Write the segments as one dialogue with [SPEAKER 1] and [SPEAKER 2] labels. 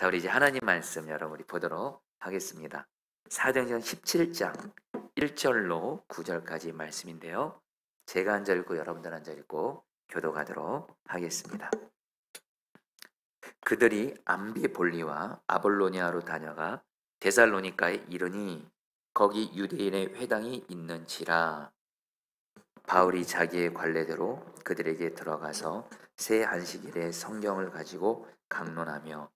[SPEAKER 1] 자, 우리 이제 하나님 말씀 여러분 우리 보도록 하겠습니다. 사도행전 17장 1절로 9절까지 말씀인데요. 제가 한 절 읽고 여러분들 한 절 읽고 교독하도록 하겠습니다. 그들이 암비볼리와 아볼로니아로 다녀가 데살로니가에 이르니 거기 유대인의 회당이 있는지라. 바울이 자기의 관례대로 그들에게 들어가서 새 안식일에 성경을 가지고 강론하며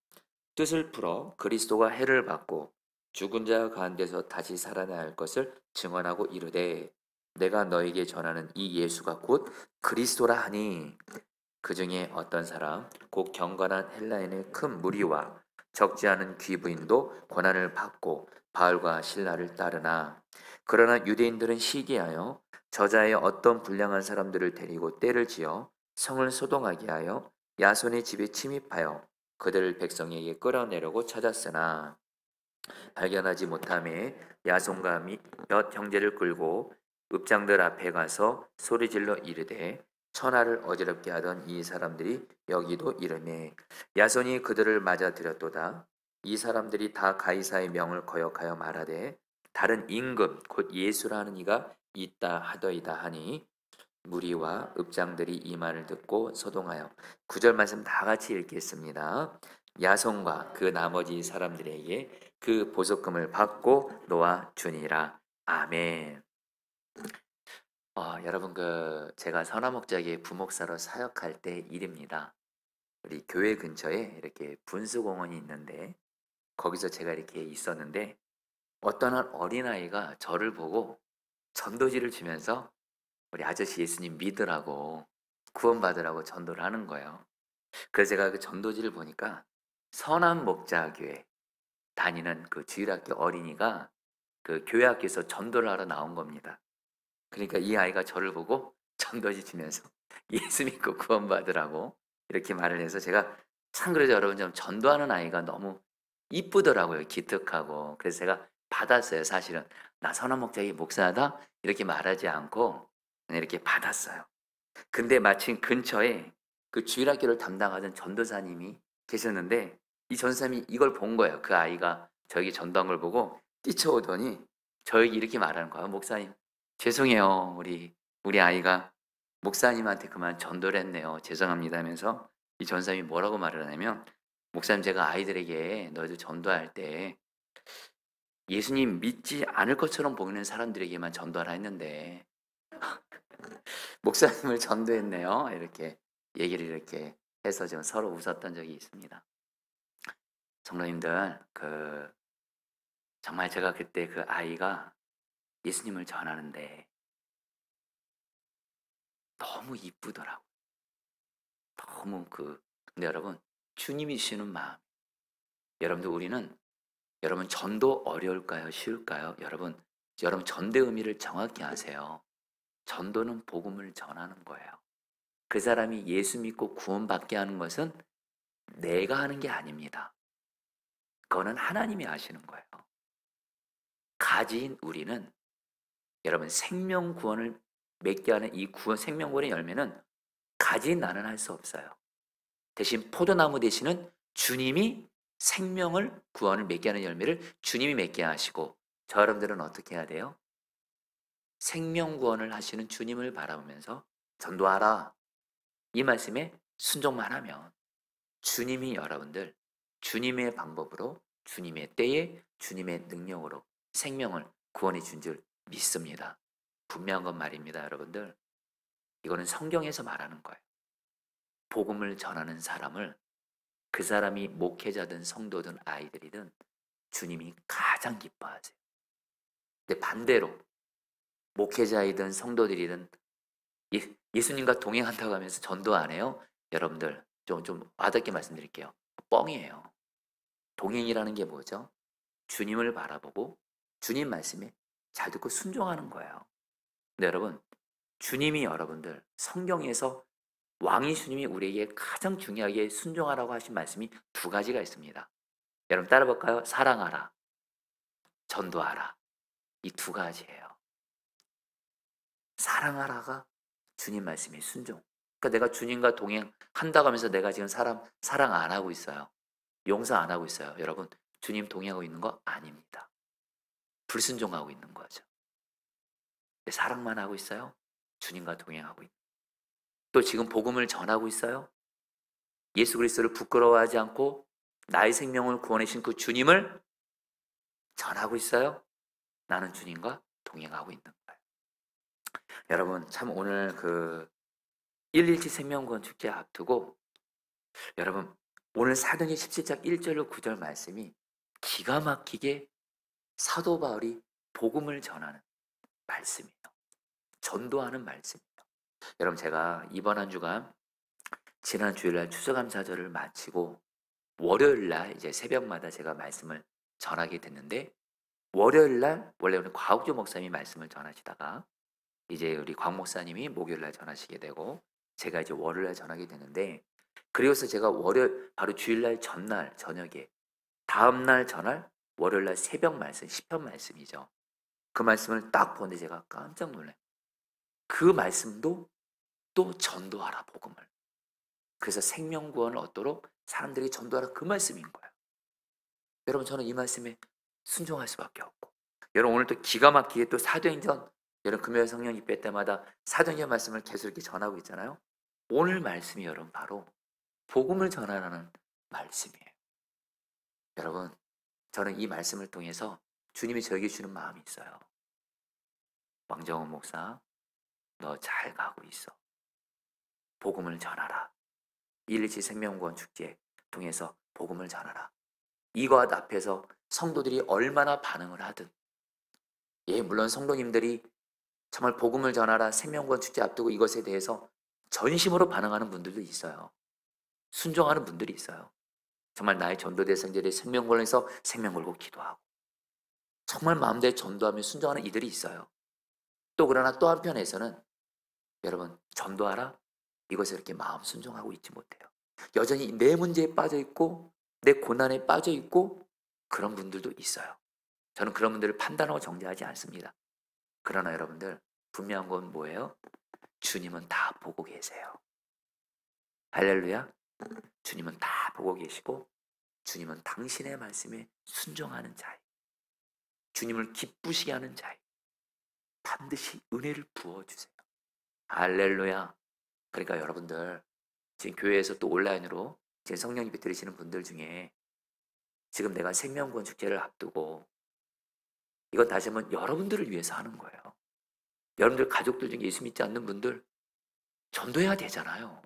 [SPEAKER 1] 뜻을 풀어 그리스도가 해를 받고 죽은 자 가운데서 다시 살아나야 할 것을 증언하고 이르되 내가 너에게 전하는 이 예수가 곧 그리스도라 하니 그 중에 어떤 사람 곧 경건한 헬라인의 큰 무리와 적지 않은 귀부인도 고난을 받고 바울과 신라를 따르나 그러나 유대인들은 시기하여 저자의 어떤 불량한 사람들을 데리고 떼를 지어 성을 소동하게 하여 야손의 집에 침입하여 그들을 백성에게 끌어내려고 찾았으나 발견하지 못함에 야손과 몇 형제를 끌고 읍장들 앞에 가서 소리질러 이르되 천하를 어지럽게 하던 이 사람들이 여기도 이르매 야손이 그들을 맞아들였도다. 이 사람들이 다 가이사의 명을 거역하여 말하되 다른 임금 곧 예수라는 이가 있다 하더이다 하니 무리와 읍장들이 이 말을 듣고 소동하여 9절 말씀 다 같이 읽겠습니다. 야손과 그 나머지 사람들에게 그 보석금을 받고 놓아 주니라. 아멘. 여러분 제가 선화목자기의 부목사로 사역할 때 일입니다. 우리 교회 근처에 이렇게 분수공원이 있는데 거기서 제가 이렇게 있었는데 어떤 한 어린아이가 저를 보고 전도지를 주면서 우리 아저씨 예수님 믿으라고 구원받으라고 전도를 하는 거예요. 그래서 제가 그 전도지를 보니까 선한목자교회 다니는 그 주일학교 어린이가 그 교회 학교에서 전도를 하러 나온 겁니다. 그러니까 이 아이가 저를 보고 전도지 주면서 예수 믿고 구원받으라고 이렇게 말을 해서 제가 참 그래도 여러분 좀 전도하는 아이가 너무 이쁘더라고요. 기특하고. 그래서 제가 받았어요. 사실은 나 선한목자의 목사다 이렇게 말하지 않고 그냥 이렇게 받았어요. 근데 마침 근처에 그 주일학교를 담당하던 전도사님이 계셨는데 이 전도사님이 이걸 본 거예요. 그 아이가 저에게 전도한 걸 보고 뛰쳐오더니 저에게 이렇게 말하는 거예요. 목사님 죄송해요. 우리 아이가 목사님한테 그만 전도를 했네요. 죄송합니다 하면서 이 전사님이 뭐라고 말을 하냐면 목사님 제가 아이들에게 너희들 전도할 때 예수님 믿지 않을 것처럼 보이는 사람들에게만 전도하라 했는데 목사님을 전도했네요. 이렇게 얘기를 이렇게 해서 좀 서로 웃었던 적이 있습니다. 성도님들 정말 제가 그때 그 아이가 예수님을 전하는데 너무 이쁘더라고요. 너무 근데 여러분 주님이 주시는 마음 여러분 전도 어려울까요? 쉬울까요? 여러분 전도의 의미를 정확히 아세요. 전도는 복음을 전하는 거예요. 그 사람이 예수 믿고 구원받게 하는 것은 내가 하는 게 아닙니다. 그거는 하나님이 하시는 거예요. 가진 우리는 여러분 생명 구원을 맺게 하는 이 생명 구원의 열매는 가진 나는 할 수 없어요. 대신 포도나무 되시는 주님이 생명을 구원을 맺게 하는 열매를 주님이 맺게 하시고 저 여러분들은 어떻게 해야 돼요? 생명 구원을 하시는 주님을 바라보면서 전도하라. 이 말씀에 순종만 하면 주님이 여러분들 주님의 방법으로 주님의 때에 주님의 능력으로 생명을 구원해 준 줄 믿습니다. 분명한 건 말입니다. 여러분들 이거는 성경에서 말하는 거예요. 복음을 전하는 사람을 그 사람이 목회자든 성도든 아이들이든 주님이 가장 기뻐하세요. 근데 반대로 목회자이든 성도들이든 예수님과 동행한다고 하면서 전도 안 해요? 여러분들 좀 와닿게 말씀드릴게요. 뻥이에요. 동행이라는 게 뭐죠? 주님을 바라보고 주님 말씀에 잘 듣고 순종하는 거예요. 근데 여러분 주님이 여러분들 성경에서 왕이 주님이 우리에게 가장 중요하게 순종하라고 하신 말씀이 두 가지가 있습니다. 여러분 따라 볼까요? 사랑하라, 전도하라. 이 두 가지예요. 사랑하라가 주님 말씀의 순종. 그러니까 내가 주님과 동행한다고 하면서 내가 지금 사람 사랑 안 하고 있어요. 용서 안 하고 있어요. 여러분, 주님 동의하고 있는 거 아닙니다. 불순종하고 있는 거죠. 사랑만 하고 있어요. 주님과 동행하고 있는. 또 지금 복음을 전하고 있어요. 예수 그리스도를 부끄러워하지 않고 나의 생명을 구원하신 그 주님을 전하고 있어요. 나는 주님과 동행하고 있는 거예요. 여러분, 참 오늘 그 117 생명구원 축제 앞두고 여러분, 오늘 사도행전 17장 1절로 9절 말씀이 기가 막히게 사도 바울이 복음을 전하는 말씀이에요. 전도하는 말씀이에요. 여러분, 제가 이번 한 주간 지난 주일날 추수감사절을 마치고 월요일날 이제 새벽마다 제가 말씀을 전하게 됐는데, 월요일날 원래 우리 곽욱조 목사님이 말씀을 전하시다가 이제 우리 곽 목사님이 목요일날 전하시게 되고 제가 이제 월요일날 전하게 되는데, 그리고서 제가 월요일 바로 주일날 전날 저녁에 다음날 전날 월요일날 새벽 말씀 10편 말씀이죠. 그 말씀을 딱 보는데 제가 깜짝 놀라요. 그 말씀도 또 전도하라 복음을. 그래서 생명구원을 얻도록 사람들에게 전도하라 그 말씀인 거예요. 여러분, 저는 이 말씀에 순종할 수밖에 없고, 여러분 오늘 또 기가 막히게 또 사도행전, 여러분 금요일 성령 입회 때마다 사도행전 말씀을 계속 이렇게 전하고 있잖아요. 오늘 말씀이 여러분 바로 복음을 전하라는 말씀이에요. 여러분, 저는 이 말씀을 통해서 주님이 저에게 주는 마음이 있어요. 왕정원 목사, 너 잘 가고 있어. 복음을 전하라. 117 생명구원 축제 통해서 복음을 전하라. 이것 앞에서 성도들이 얼마나 반응을 하든, 물론 성도님들이 정말 복음을 전하라 생명구원 축제 앞두고 이것에 대해서 전심으로 반응하는 분들도 있어요. 순종하는 분들이 있어요. 정말 나의 전도 대상자들의 생명구원을 위해서 생명 걸고 기도하고 정말 마음대로 전도하며 순종하는 이들이 있어요. 또 그러나 또 한편에서는 여러분, 전도하라 이것에 이렇게 마음 순종하고 있지 못해요. 여전히 내 문제에 빠져 있고 내 고난에 빠져 있고 그런 분들도 있어요. 저는 그런 분들을 판단하고 정죄하지 않습니다. 그러나 여러분들, 분명한 건 뭐예요? 주님은 다 보고 계세요. 할렐루야. 주님은 다 보고 계시고 주님은 당신의 말씀에 순종하는 자예요. 주님을 기쁘시게 하는 자예요. 반드시 은혜를 부어주세요. 할렐루야. 그러니까 여러분들, 지금 교회에서 또 온라인으로 지금 성령 예배 드리시는 분들 중에 지금 내가 생명구원 축제를 앞두고 이거 다시 한번 여러분들을 위해서 하는 거예요. 여러분들 가족들 중에 예수 믿지 않는 분들 전도해야 되잖아요.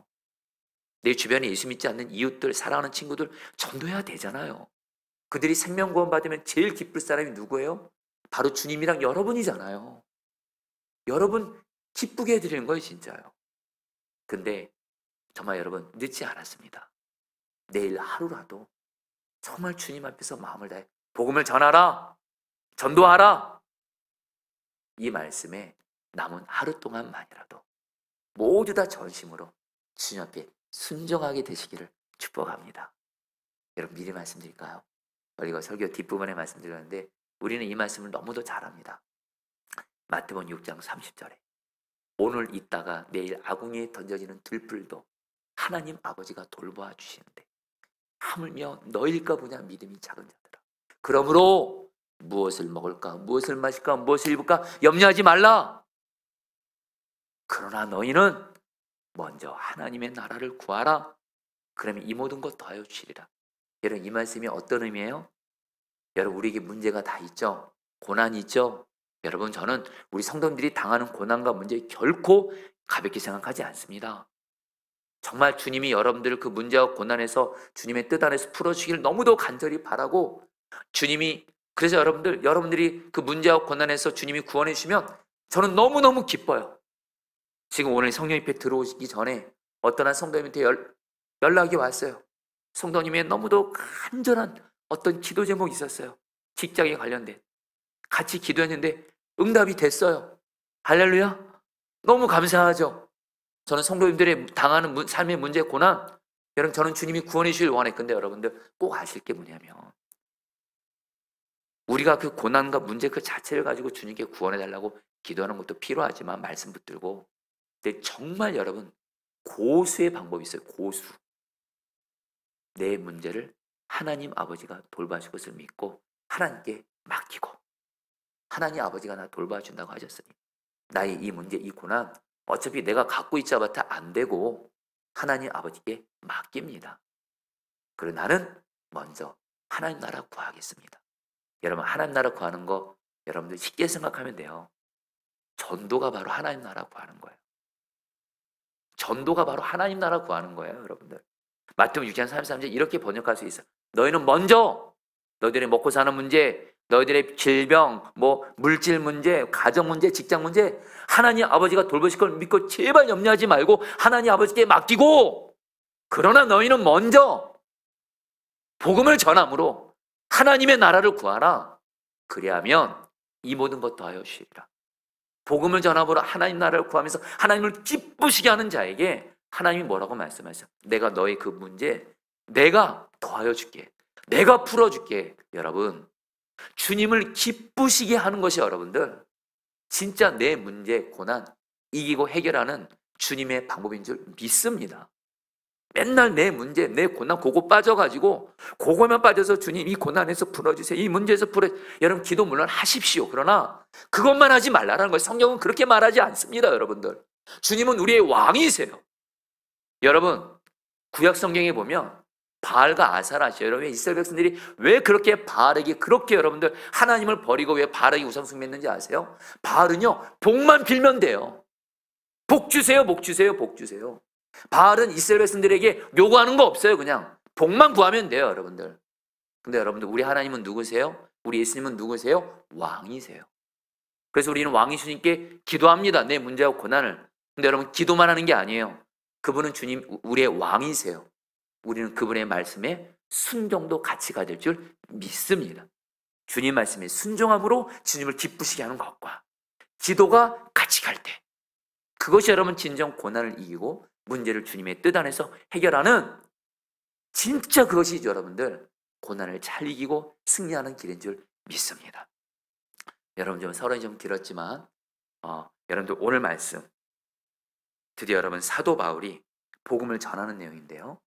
[SPEAKER 1] 내 주변에 예수 믿지 않는 이웃들, 사랑하는 친구들 전도해야 되잖아요. 그들이 생명구원 받으면 제일 기쁠 사람이 누구예요? 바로 주님이랑 여러분이잖아요. 여러분 기쁘게 해드리는 거예요, 진짜요. 근데 정말 여러분, 늦지 않았습니다. 내일 하루라도 정말 주님 앞에서 마음을 다해 복음을 전하라, 전도하라, 이 말씀에 남은 하루 동안만이라도 모두 다 전심으로 주님 앞에 순종하게 되시기를 축복합니다. 여러분, 미리 말씀드릴까요? 우리가 설교 뒷부분에 말씀드렸는데 우리는 이 말씀을 너무도 잘합니다. 마태복음 6장 30절에 오늘 있다가 내일 아궁이에 던져지는 들풀도 하나님 아버지가 돌보아 주시는데 하물며 너희일까 보냐 믿음이 작은 자들아. 그러므로 무엇을 먹을까, 무엇을 마실까, 무엇을 입을까 염려하지 말라. 그러나 너희는 먼저 하나님의 나라를 구하라. 그러면 이 모든 것 더하여 주시리라. 여러분, 이 말씀이 어떤 의미예요? 여러분, 우리에게 문제가 다 있죠. 고난이 있죠. 여러분, 저는 우리 성도님들이 당하는 고난과 문제 결코 가볍게 생각하지 않습니다. 정말 주님이 여러분들을 그 문제와 고난에서 주님의 뜻 안에서 풀어주시기를 너무도 간절히 바라고, 주님이 그래서 여러분들이 그 문제와 고난에서 주님이 구원해 주시면 저는 너무너무 기뻐요. 지금 오늘 성령 입회 들어오시기 전에 어떤 한 성도님한테 연락이 왔어요. 성도님의 너무도 간절한 어떤 기도 제목이 있었어요. 직장에 관련된. 같이 기도했는데 응답이 됐어요. 할렐루야. 너무 감사하죠. 저는 성도님들의 당하는 삶의 문제, 고난, 여러분, 저는 주님이 구원해 주시길 원했는데 여러분들 꼭 아실 게 뭐냐면 우리가 그 고난과 문제 그 자체를 가지고 주님께 구원해 달라고 기도하는 것도 필요하지만 말씀 붙들고, 근데 정말 여러분 고수의 방법이 있어요. 고수. 내 문제를 하나님 아버지가 돌봐줄 것을 믿고 하나님께 맡기고, 하나님 아버지가 나 돌봐준다고 하셨으니 나의 이 문제, 이 고난 어차피 내가 갖고 있자마자 안 되고 하나님 아버지께 맡깁니다. 그리고 나는 먼저 하나님 나라 구하겠습니다. 여러분, 하나님 나라 구하는 거 여러분들 쉽게 생각하면 돼요. 전도가 바로 하나님 나라 구하는 거예요. 전도가 바로 하나님 나라 구하는 거예요, 여러분들. 마태복음 6장 33절 이렇게 번역할 수 있어요. 너희는 먼저 너희들의 먹고 사는 문제, 너희들의 질병, 물질 문제, 가정 문제, 직장 문제, 하나님 아버지가 돌보실 걸 믿고 제발 염려하지 말고 하나님 아버지께 맡기고, 그러나 너희는 먼저 복음을 전함으로 하나님의 나라를 구하라. 그리하면 이 모든 것 더하여 주시리라. 복음을 전함으로 하나님 나라를 구하면서 하나님을 기쁘시게 하는 자에게 하나님이 뭐라고 말씀하셨어요? 내가 너의 그 문제 내가 더하여 줄게. 내가 풀어줄게. 여러분, 주님을 기쁘시게 하는 것이 여러분들 진짜 내 문제, 고난 이기고 해결하는 주님의 방법인 줄 믿습니다. 맨날 내 문제, 내 고난 그거 빠져가지고 그거만 빠져서 주님 이 고난에서 풀어주세요. 이 문제에서 여러분 기도 물론 하십시오. 그러나 그것만 하지 말라는 거예요. 성경은 그렇게 말하지 않습니다. 여러분들, 주님은 우리의 왕이세요. 여러분, 구약 성경에 보면 바알과 아사라시요. 여러분, 이스라엘 백성들이 왜 그렇게 바알에게 그렇게 여러분들 하나님을 버리고 왜 바알에게 우상숭배했는지 아세요? 바알은요, 복만 빌면 돼요. 복 주세요, 복 주세요, 복 주세요. 바알은 이스라엘 백성들에게 요구하는 거 없어요. 그냥 복만 구하면 돼요, 여러분들. 근데 여러분들, 우리 하나님은 누구세요? 우리 예수님은 누구세요? 왕이세요. 그래서 우리는 왕이 주님께 기도합니다. 내 문제와 고난을. 근데 여러분, 기도만 하는 게 아니에요. 그분은 주님, 우리의 왕이세요. 우리는 그분의 말씀에 순종도 같이 가질 줄 믿습니다. 주님 말씀에 순종함으로 주님을 기쁘시게 하는 것과 기도가 같이 갈 때, 그것이 여러분 진정 고난을 이기고 문제를 주님의 뜻 안에서 해결하는, 진짜 그것이 여러분들 고난을 잘 이기고 승리하는 길인 줄 믿습니다. 여러분, 좀 서론이 좀 길었지만 여러분들 오늘 말씀 드디어 여러분 사도 바울이 복음을 전하는 내용인데요.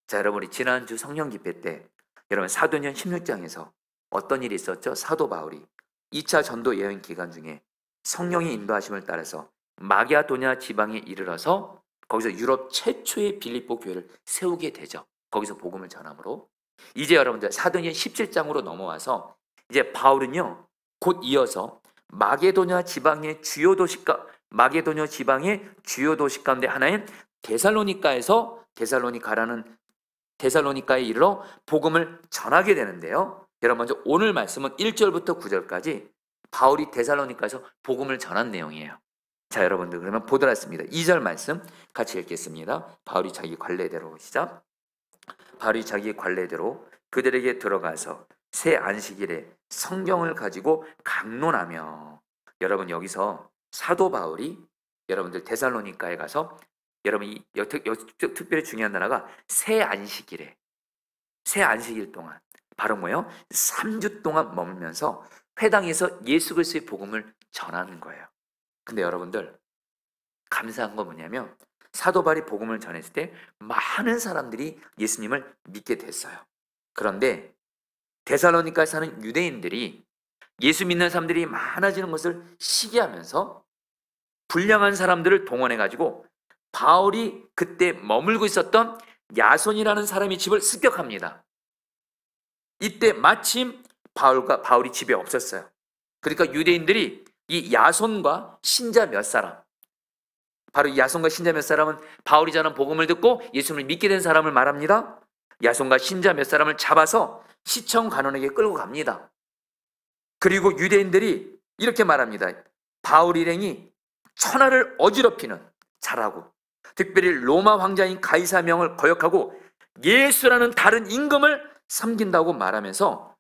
[SPEAKER 1] 자, 여러분, 우리 지난주 성령 집회 때 여러분 사도행전 16장에서 어떤 일이 있었죠? 사도 바울이 2차 전도 여행 기간 중에 성령의 인도하심을 따라서 마게도냐 지방에 이르러서 거기서 유럽 최초의 빌립보 교회를 세우게 되죠. 거기서 복음을 전함으로. 이제 여러분들 사도행전 17장으로 넘어와서 이제 바울은요, 곧 이어서 마게도냐 지방의 주요 도시 가운데 하나인 데살로니카에 이르러 복음을 전하게 되는데요. 여러분, 먼저 오늘 말씀은 1절부터 9절까지 바울이 데살로니카에서 복음을 전한 내용이에요. 자, 여러분들, 그러면 보도록 하겠습니다. 2절 말씀 같이 읽겠습니다. 바울이 자기 관례대로, 시작. 바울이 자기 관례대로 그들에게 들어가서 새 안식일에 성경을 가지고 강론하며, 여러분, 여기서 사도 바울이 여러분들 데살로니카에 가서, 여러분, 특별히 중요한 단어가 새 안식일 동안, 바로 뭐예요? 3주 동안 머물면서 회당에서 예수 그리스도의 복음을 전하는 거예요. 근데 여러분들, 감사한 건 뭐냐면 사도 바울이 복음을 전했을 때 많은 사람들이 예수님을 믿게 됐어요. 그런데 데살로니카에 사는 유대인들이 예수 믿는 사람들이 많아지는 것을 시기하면서 불량한 사람들을 동원해가지고 바울이 그때 머물고 있었던 야손이라는 사람의 집을 습격합니다. 이때 마침 바울이 집에 없었어요. 그러니까 유대인들이 이 야손과 신자 몇 사람, 바로 이 야손과 신자 몇 사람은 바울이 전한 복음을 듣고 예수님을 믿게 된 사람을 말합니다. 야손과 신자 몇 사람을 잡아서 시청 관원에게 끌고 갑니다. 그리고 유대인들이 이렇게 말합니다. 바울 일행이 천하를 어지럽히는 자라고, 특별히 로마 황자인 가이사명을 거역하고 예수라는 다른 임금을 섬긴다고 말하면서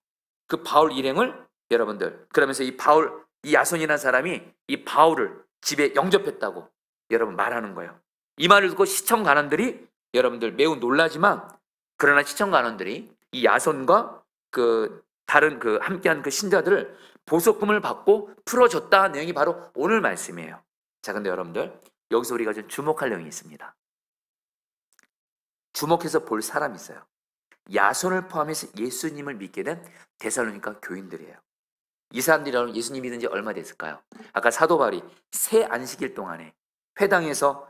[SPEAKER 1] 그 바울 일행을, 여러분들, 그러면서 이 야손이라는 사람이 이 바울을 집에 영접했다고 여러분 말하는 거예요. 이 말을 듣고 시청 관원들이, 여러분들, 매우 놀라지만, 그러나 시청 관원들이 이 야손과 다른 함께한 그 신자들을 보석금을 받고 풀어줬다 내용이 바로 오늘 말씀이에요. 자, 근데 여러분들, 여기서 우리가 좀 주목할 내용이 있습니다. 주목해서 볼 사람이 있어요. 야손을 포함해서 예수님을 믿게 된 데살로니가 교인들이에요. 이 사람들이 예수님 믿은 지 얼마 됐을까요? 아까 사도 바울이 새 안식일 동안에 회당에서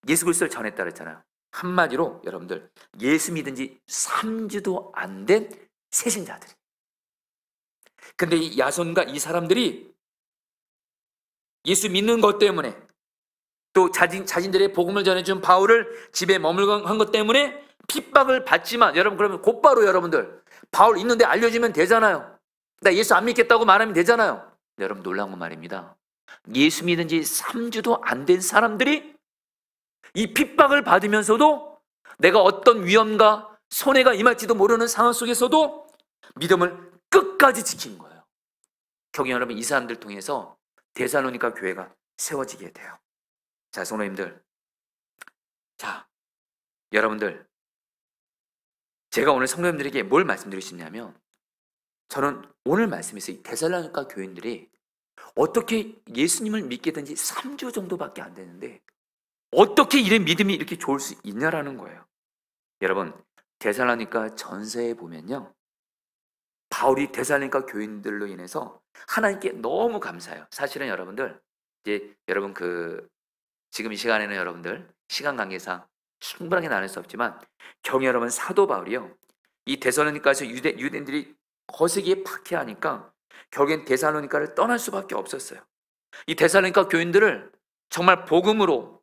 [SPEAKER 1] 예수 그리스도를 전했다 그랬잖아요. 한마디로 여러분들 예수 믿은 지 3주도 안 된 새신자들이. 근데 이 야손과 이 사람들이 예수 믿는 것 때문에 또 자신들의 복음을 전해준 바울을 집에 머물고 한 것 때문에 핍박을 받지만, 여러분 그러면 곧바로 여러분들 바울 있는데 알려주면 되잖아요. 나 예수 안 믿겠다고 말하면 되잖아요. 근데 여러분 놀라운 건 말입니다. 예수 믿은 지 3주도 안 된 사람들이 이 핍박을 받으면서도 내가 어떤 위험과 손해가 임할지도 모르는 상황 속에서도 믿음을 끝까지 지킨 거예요. 결국 여러분 이 사람들 통해서 데살로니가 교회가 세워지게 돼요. 자, 성도님들, 자, 여러분들, 제가 오늘 성도님들에게 뭘 말씀드리고 싶냐면, 저는 오늘 말씀에서 이 데살로니가 교인들이 어떻게 예수님을 믿게 된 지 3주 정도밖에 안 되는데 어떻게 이런 믿음이 이렇게 좋을 수 있냐라는 거예요. 여러분, 데살로니가 전서에 보면요, 바울이 데살로니가 교인들로 인해서 하나님께 너무 감사해요. 사실은 여러분들, 이제 여러분 지금 이 시간에는 여러분들 시간 관계상 충분하게 나눌 수 없지만, 경히 여러분 사도 바울이요, 이 데살로니가에서 유대인들이 거세게 박해하니까 결국엔 데살로니가를 떠날 수밖에 없었어요. 이 데살로니가 교인들을 정말 복음으로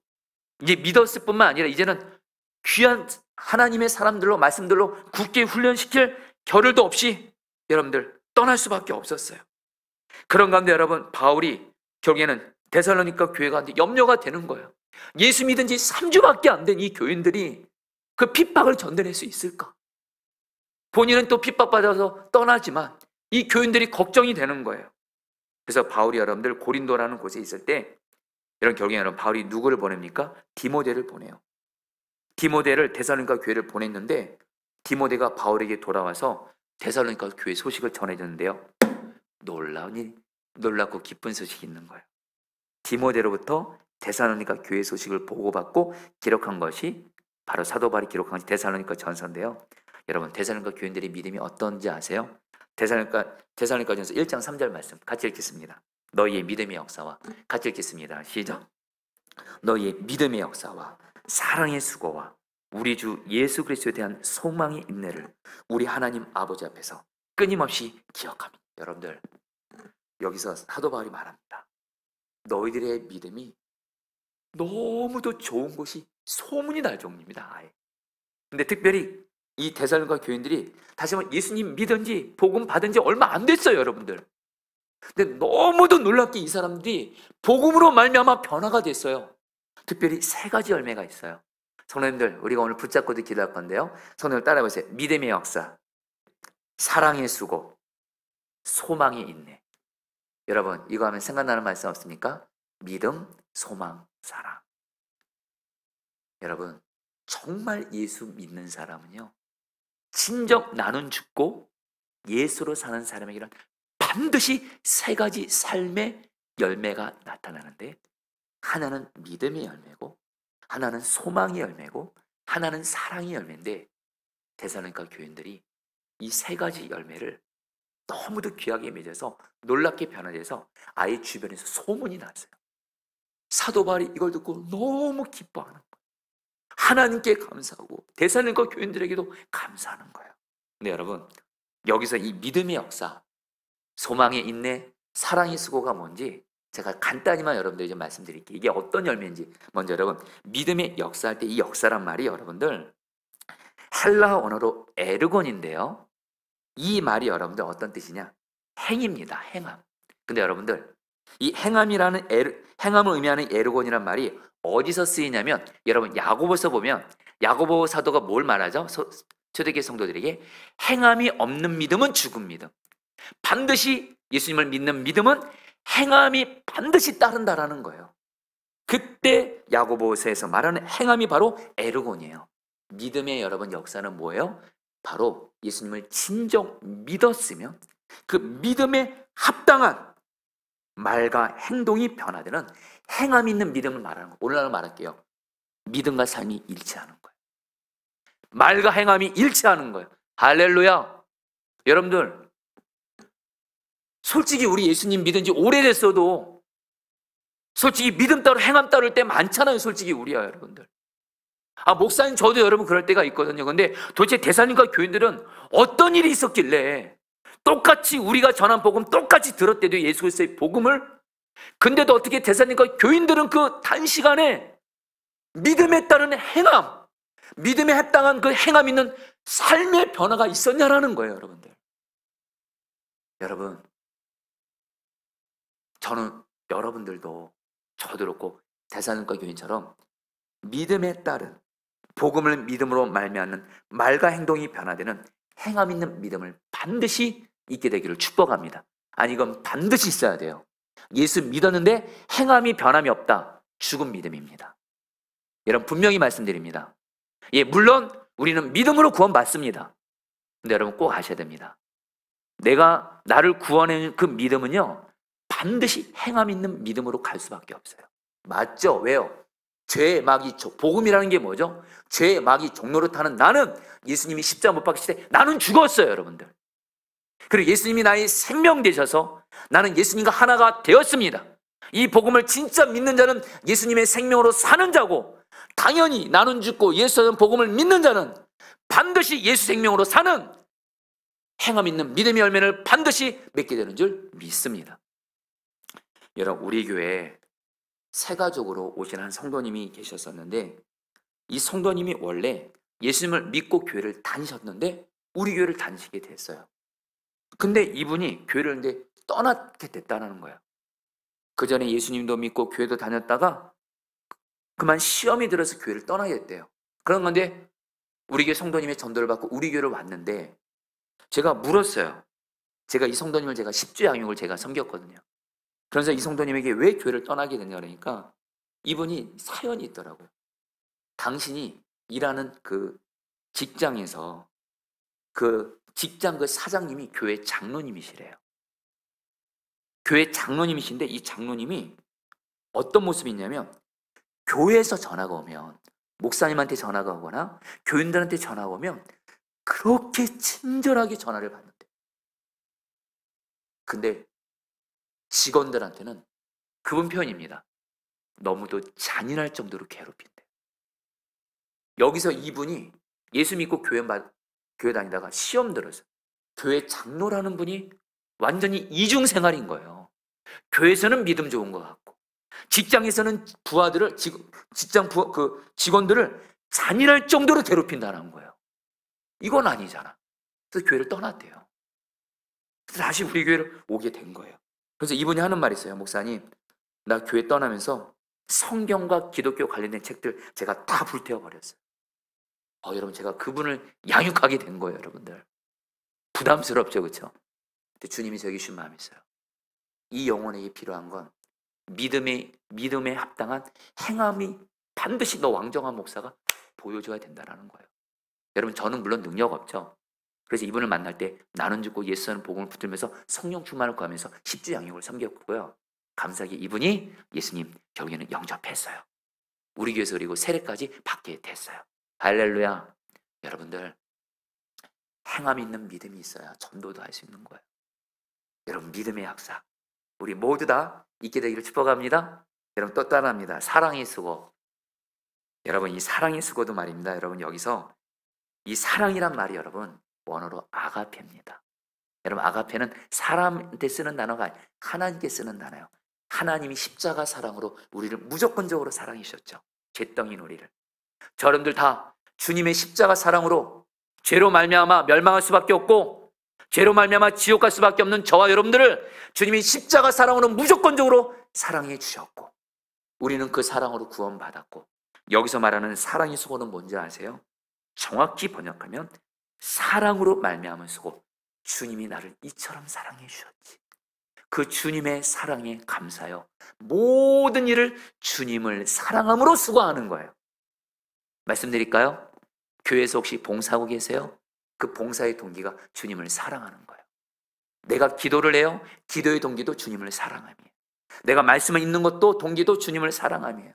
[SPEAKER 1] 이제 믿었을 뿐만 아니라 이제는 귀한 하나님의 사람들로, 말씀들로 굳게 훈련시킬 겨를도 없이 여러분들 떠날 수밖에 없었어요. 그런 가운데 여러분 바울이 결국에는 데살로니가 교회가 염려가 되는 거예요. 예수 믿은 지 3주밖에 안 된 이 교인들이 그 핍박을 견뎌낼 수 있을까? 본인은 또 핍박받아서 떠나지만 이 교인들이 걱정이 되는 거예요. 그래서 바울이 여러분들 고린도라는 곳에 있을 때, 결국에 여러분 바울이 누구를 보냅니까? 디모데를 보내요. 디모데를 데살로니가 교회를 보냈는데 디모데가 바울에게 돌아와서 데살로니가 교회 소식을 전해줬는데요, 놀랍고 기쁜 소식이 있는 거예요. 디모데로부터 데살로니가 교회 소식을 보고받고 기록한 것이 바로 사도 바울이 기록한 것이 데살로니가 전서인데요. 여러분 데살로니가 교인들의 믿음이 어떤지 아세요? 데살로니가 전서 1장 3절 말씀 같이 읽겠습니다. 너희의 믿음의 역사와, 같이 읽겠습니다. 시작. 너희의 믿음의 역사와 사랑의 수고와 우리 주 예수 그리스도에 대한 소망의 인내를 우리 하나님 아버지 앞에서 끊임없이 기억합니다. 여러분들, 여기서 사도 바울이 말합니다. 너희들의 믿음이 너무도 좋은 곳이 소문이 날 정도입니다. 아예. 근데 특별히 이 데살로니가 교인들이 다시 한번 예수님 믿은 지, 복음 받은 지 얼마 안 됐어요, 여러분들. 근데 너무도 놀랍게 이 사람들이 복음으로 말미암아 변화가 됐어요. 특별히 3가지 열매가 있어요. 성도님들, 우리가 오늘 붙잡고도 기도할 건데요, 성도님들 따라해보세요. 믿음의 역사, 사랑의 수고, 소망의 인내. 여러분 이거 하면 생각나는 말씀 없습니까? 믿음, 소망, 사랑. 여러분 정말 예수 믿는 사람은요, 진정 나는 죽고 예수로 사는 사람에게는 반드시 3가지 삶의 열매가 나타나는데, 하나는 믿음의 열매고, 하나는 소망의 열매고, 하나는 사랑의 열매인데, 데살로니가 교인들이 이 3가지 열매를 너무도 귀하게 맺어서 놀랍게 변화돼서 아예 주변에서 소문이 났어요. 사도 바울이 이걸 듣고 너무 기뻐하는 거예요. 하나님께 감사하고 데살로니가 교인들에게도 감사하는 거예요. 근데 여러분 여기서 이 믿음의 역사, 소망의 인내, 사랑의 수고가 뭔지 제가 간단히만 여러분들에게 좀 말씀드릴게요. 이게 어떤 열매인지. 먼저 여러분, 믿음의 역사할 때 이 역사란 말이 여러분들 헬라 언어로 에르곤인데요, 이 말이 여러분들 어떤 뜻이냐? 행입니다. 행함. 근데 여러분들 이 행함을 의미하는 에르곤이란 말이 어디서 쓰이냐면, 여러분 야고보서 보면 야고보 사도가 뭘 말하죠? 초대교회 성도들에게 행함이 없는 믿음은 죽은 믿음, 반드시 예수님을 믿는 믿음은 행함이 반드시 따른다라는 거예요. 그때 야고보서에서 말하는 행함이 바로 에르곤이에요. 믿음의 여러분 역사는 뭐예요? 바로 예수님을 진정 믿었으면 그 믿음에 합당한 말과 행동이 변화되는 행함이 있는 믿음을 말하는 거예요. 오늘날 말할게요. 믿음과 삶이 일치하는 거예요. 말과 행함이 일치하는 거예요. 할렐루야. 여러분들, 솔직히 우리 예수님 믿은 지 오래됐어도 솔직히 믿음 따로 행함 따를 때 많잖아요. 솔직히 우리야, 여러분들. 목사님, 저도 여러분 그럴 때가 있거든요. 근데 도대체 대사님과 교인들은 어떤 일이 있었길래 똑같이 우리가 전한 복음 똑같이 들었대도 예수 그리스도의 복음을, 근데도 어떻게 대사님과 교인들은 그 단시간에 믿음에 따른 행함, 믿음에 합당한 그 행함 있는 삶의 변화가 있었냐라는 거예요, 여러분들. 여러분, 저는 여러분들도 저도 그렇고 대사님과 교인처럼 믿음에 따른, 복음을 믿음으로 말미암는 말과 행동이 변화되는 행함 있는 믿음을 반드시 있게 되기를 축복합니다. 아니, 이건 반드시 있어야 돼요. 예수 믿었는데 행함이 변함이 없다, 죽은 믿음입니다. 여러분, 분명히 말씀드립니다. 예, 물론 우리는 믿음으로 구원받습니다. 근데 여러분 꼭 아셔야 됩니다. 내가 나를 구원하는 그 믿음은요, 반드시 행함 있는 믿음으로 갈 수밖에 없어요. 맞죠? 왜요? 죄의 막이, 복음이라는 게 뭐죠? 죄의 막이 종로를 타는 나는, 예수님이 십자가 못 박히실 때 나는 죽었어요, 여러분들. 그리고 예수님이 나의 생명 되셔서 나는 예수님과 하나가 되었습니다. 이 복음을 진짜 믿는 자는 예수님의 생명으로 사는 자고, 당연히 나는 죽고 예수는 복음을 믿는 자는 반드시 예수 생명으로 사는 행함 있는 믿음의 열매를 반드시 맺게 되는 줄 믿습니다. 여러분, 우리 교회에 새 가족으로 오신 한 성도님이 계셨었는데, 이 성도님이 원래 예수님을 믿고 교회를 다니셨는데 우리 교회를 다니시게 됐어요. 근데 이분이 교회를 이제 떠나게 됐다는 거예요. 그 전에 예수님도 믿고 교회도 다녔다가 그만 시험이 들어서 교회를 떠나게 됐대요. 그런 건데 우리 교회 성도님의 전도를 받고 우리 교회를 왔는데, 제가 물었어요. 제가 이 성도님을 제가 10주 양육을 제가 섬겼거든요. 그래서 이 성도님에게 왜 교회를 떠나게 됐냐 그러니까 이분이 사연이 있더라고요. 당신이 일하는 그 직장에서 그 직장 그 사장님이 교회 장로님이시래요. 교회 장로님이신데 이 장로님이 어떤 모습이 있냐면, 교회에서 전화가 오면, 목사님한테 전화가 오거나 교인들한테 전화가 오면 그렇게 친절하게 전화를 받는데, 근데 직원들한테는, 그분 표현입니다, 너무도 잔인할 정도로 괴롭힌대. 여기서 이분이 예수 믿고 교회 다니다가 시험 들어서 교회 장로라는 분이 완전히 이중생활인 거예요. 교회에서는 믿음 좋은 것 같고 직장에서는 직원들을 잔인할 정도로 괴롭힌다는 거예요. 이건 아니잖아. 그래서 교회를 떠났대요. 그래서 다시 우리 교회를 오게 된 거예요. 그래서 이분이 하는 말이 있어요. 목사님, 나 교회 떠나면서 성경과 기독교 관련된 책들 제가 다 불태워버렸어요. 여러분, 제가 그분을 양육하게 된 거예요, 여러분들. 부담스럽죠, 그렇죠? 근데 주님이 저에게 주신 마음이 있어요. 이 영혼에게 필요한 건 믿음에 합당한 행함이 반드시 너 왕정한 목사가 보여줘야 된다는 거예요. 여러분, 저는 물론 능력 없죠. 그래서 이분을 만날 때 나는 죽고 예수는 복음을 붙들면서 성령 충만을 구하면서 10주 양육을 섬겼고요. 감사하게 이분이 예수님 결국에는 영접했어요. 우리 교회에서 그리고 세례까지 받게 됐어요. 할렐루야. 여러분들, 행함 있는 믿음이 있어야 전도도 할 수 있는 거예요. 여러분, 믿음의 약사 우리 모두 다 있게 되기를 축복합니다. 여러분, 또 따라합니다. 사랑의 수고. 여러분, 이 사랑의 수고도 말입니다. 여러분, 여기서 이 사랑이란 말이 여러분 원어로 아가페입니다. 여러분, 아가페는 사람한테 쓰는 단어가 아니라 하나님께 쓰는 단어예요. 하나님이 십자가 사랑으로 우리를 무조건적으로 사랑해 주셨죠. 죄덩이인 우리를. 여러분들 다 주님의 십자가 사랑으로 죄로 말미암아 멸망할 수밖에 없고 죄로 말미암아 지옥 갈 수밖에 없는 저와 여러분들을 주님이 십자가 사랑으로 무조건적으로 사랑해 주셨고, 우리는 그 사랑으로 구원받았고, 여기서 말하는 사랑의 수고는 뭔지 아세요? 정확히 번역하면 사랑으로 말미암은 수고. 주님이 나를 이처럼 사랑해 주셨지. 그 주님의 사랑에 감사하여 모든 일을 주님을 사랑함으로 수고하는 거예요. 말씀드릴까요? 교회에서 혹시 봉사하고 계세요? 그 봉사의 동기가 주님을 사랑하는 거예요. 내가 기도를 해요. 기도의 동기도 주님을 사랑함이에요. 내가 말씀을 읽는 것도 동기도 주님을 사랑함이에요.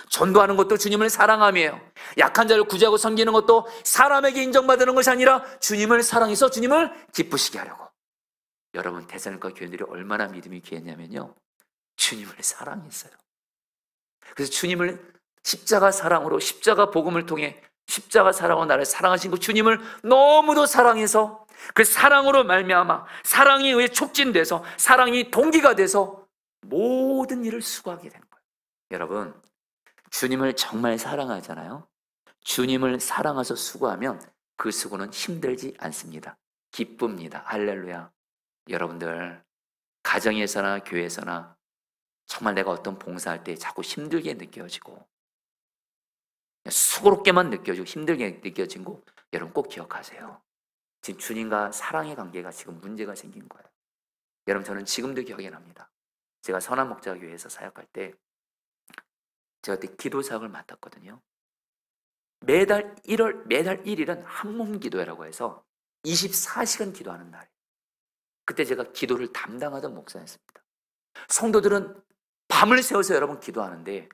[SPEAKER 1] 전도하는 것도 주님을 사랑함이에요. 약한 자를 구제하고 섬기는 것도 사람에게 인정받는 것이 아니라 주님을 사랑해서 주님을 기쁘시게 하려고. 여러분, 데살로니가 교인들이 얼마나 믿음이 귀했냐면요, 주님을 사랑했어요. 그래서 주님을 십자가 사랑으로, 십자가 복음을 통해 십자가 사랑으로 나를 사랑하신 그 주님을 너무도 사랑해서 그 사랑으로 말미암아 사랑에 의해 촉진돼서 사랑이 동기가 돼서 모든 일을 수고하게 되는 거예요. 여러분, 주님을 정말 사랑하잖아요. 주님을 사랑해서 수고하면 그 수고는 힘들지 않습니다. 기쁩니다. 할렐루야. 여러분들, 가정에서나 교회에서나 정말 내가 어떤 봉사할 때 자꾸 힘들게 느껴지고 수고롭게만 느껴지고 힘들게 느껴지고, 여러분 꼭 기억하세요. 지금 주님과 사랑의 관계가 지금 문제가 생긴 거예요. 여러분, 저는 지금도 기억이 납니다. 제가 선한목자교회에서 사역할 때 제가 그때 기도 사역을 맡았거든요. 매달 1일은 한몸 기도회라고 해서 24시간 기도하는 날이에요. 그때 제가 기도를 담당하던 목사였습니다. 성도들은 밤을 새워서 여러분 기도하는데,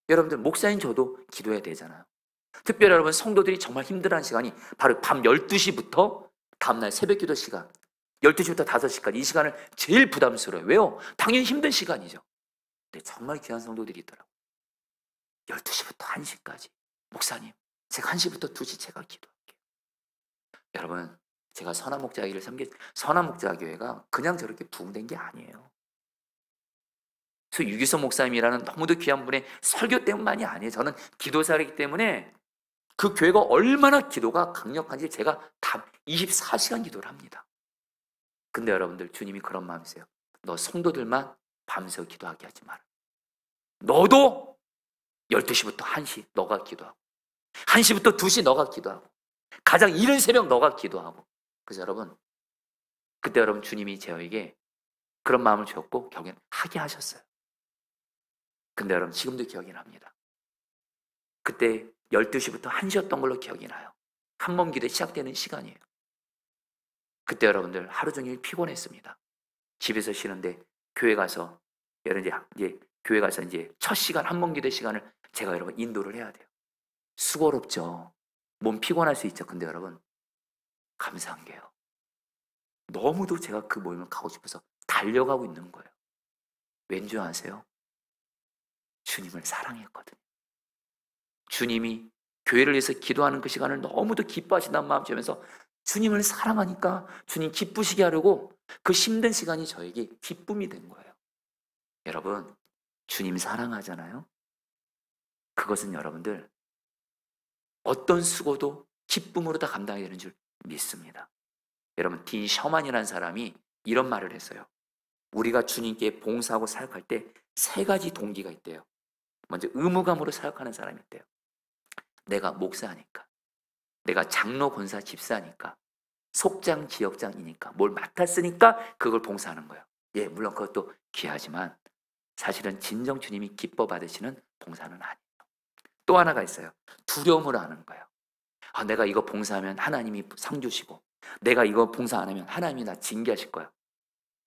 [SPEAKER 1] 여러분들 목사인 저도 기도해야 되잖아요. 특별히 여러분, 성도들이 정말 힘들어하는 시간이 바로 밤 12시부터 다음날 새벽 기도 시간 12시부터 5시까지, 이 시간을 제일 부담스러워요. 왜요? 당연히 힘든 시간이죠. 근데 정말 귀한 성도들이 있더라고요. 12시부터 1시까지 목사님, 제가 1시부터 2시 제가 기도할게요. 여러분, 제가 선한목자교회를 선한목자교회가 그냥 저렇게 부흥된 게 아니에요. 유기성 목사님이라는 너무도 귀한 분의 설교 때문만이 아니에요. 저는 기도사이기 때문에 그 교회가 얼마나 기도가 강력한지 제가 다 24시간 기도를 합니다. 근데 여러분들, 주님이 그런 마음이세요. 너 성도들만 밤새워 기도하게 하지 마라. 너도 12시부터 1시 너가 기도하고, 1시부터 2시 너가 기도하고, 가장 이른 새벽 너가 기도하고. 그래서 여러분, 그때 여러분 주님이 저에게 그런 마음을 주었고 결국엔 하게 하셨어요. 근데 여러분, 지금도 기억이 납니다. 그때 12시부터 1시였던 걸로 기억이 나요. 한몸 기도 시작되는 시간이에요. 그때 여러분들 하루 종일 피곤했습니다. 집에서 쉬는데 교회 가서 교회 가서 이제 첫 시간 한몸 기도 시간을 제가 여러분 인도를 해야 돼요. 수고롭죠. 몸 피곤할 수 있죠. 근데 여러분, 감사한 게요, 너무도 제가 그 모임을 가고 싶어서 달려가고 있는 거예요. 왠지 아세요? 주님을 사랑했거든요. 주님이 교회를 위해서 기도하는 그 시간을 너무도 기뻐하신다는 마음 주면서 주님을 사랑하니까 주님 기쁘시게 하려고 그 힘든 시간이 저에게 기쁨이 된 거예요. 여러분, 주님 사랑하잖아요. 그것은 여러분들 어떤 수고도 기쁨으로 다 감당해야 되는 줄 믿습니다. 여러분, 딘 셔만이라는 사람이 이런 말을 했어요. 우리가 주님께 봉사하고 사역할 때 3가지 동기가 있대요. 먼저 의무감으로 사역하는 사람이 있대요. 내가 목사니까, 내가 장로, 권사, 집사니까, 속장, 지역장이니까, 뭘 맡았으니까 그걸 봉사하는 거예요. 예, 물론 그것도 귀하지만 사실은 진정 주님이 기뻐 받으시는 봉사는 아니에요. 또 하나가 있어요. 두려움으로 하는 거예요. 내가 이거 봉사하면 하나님이 상 주시고, 내가 이거 봉사 안 하면 하나님이 나 징계하실 거야.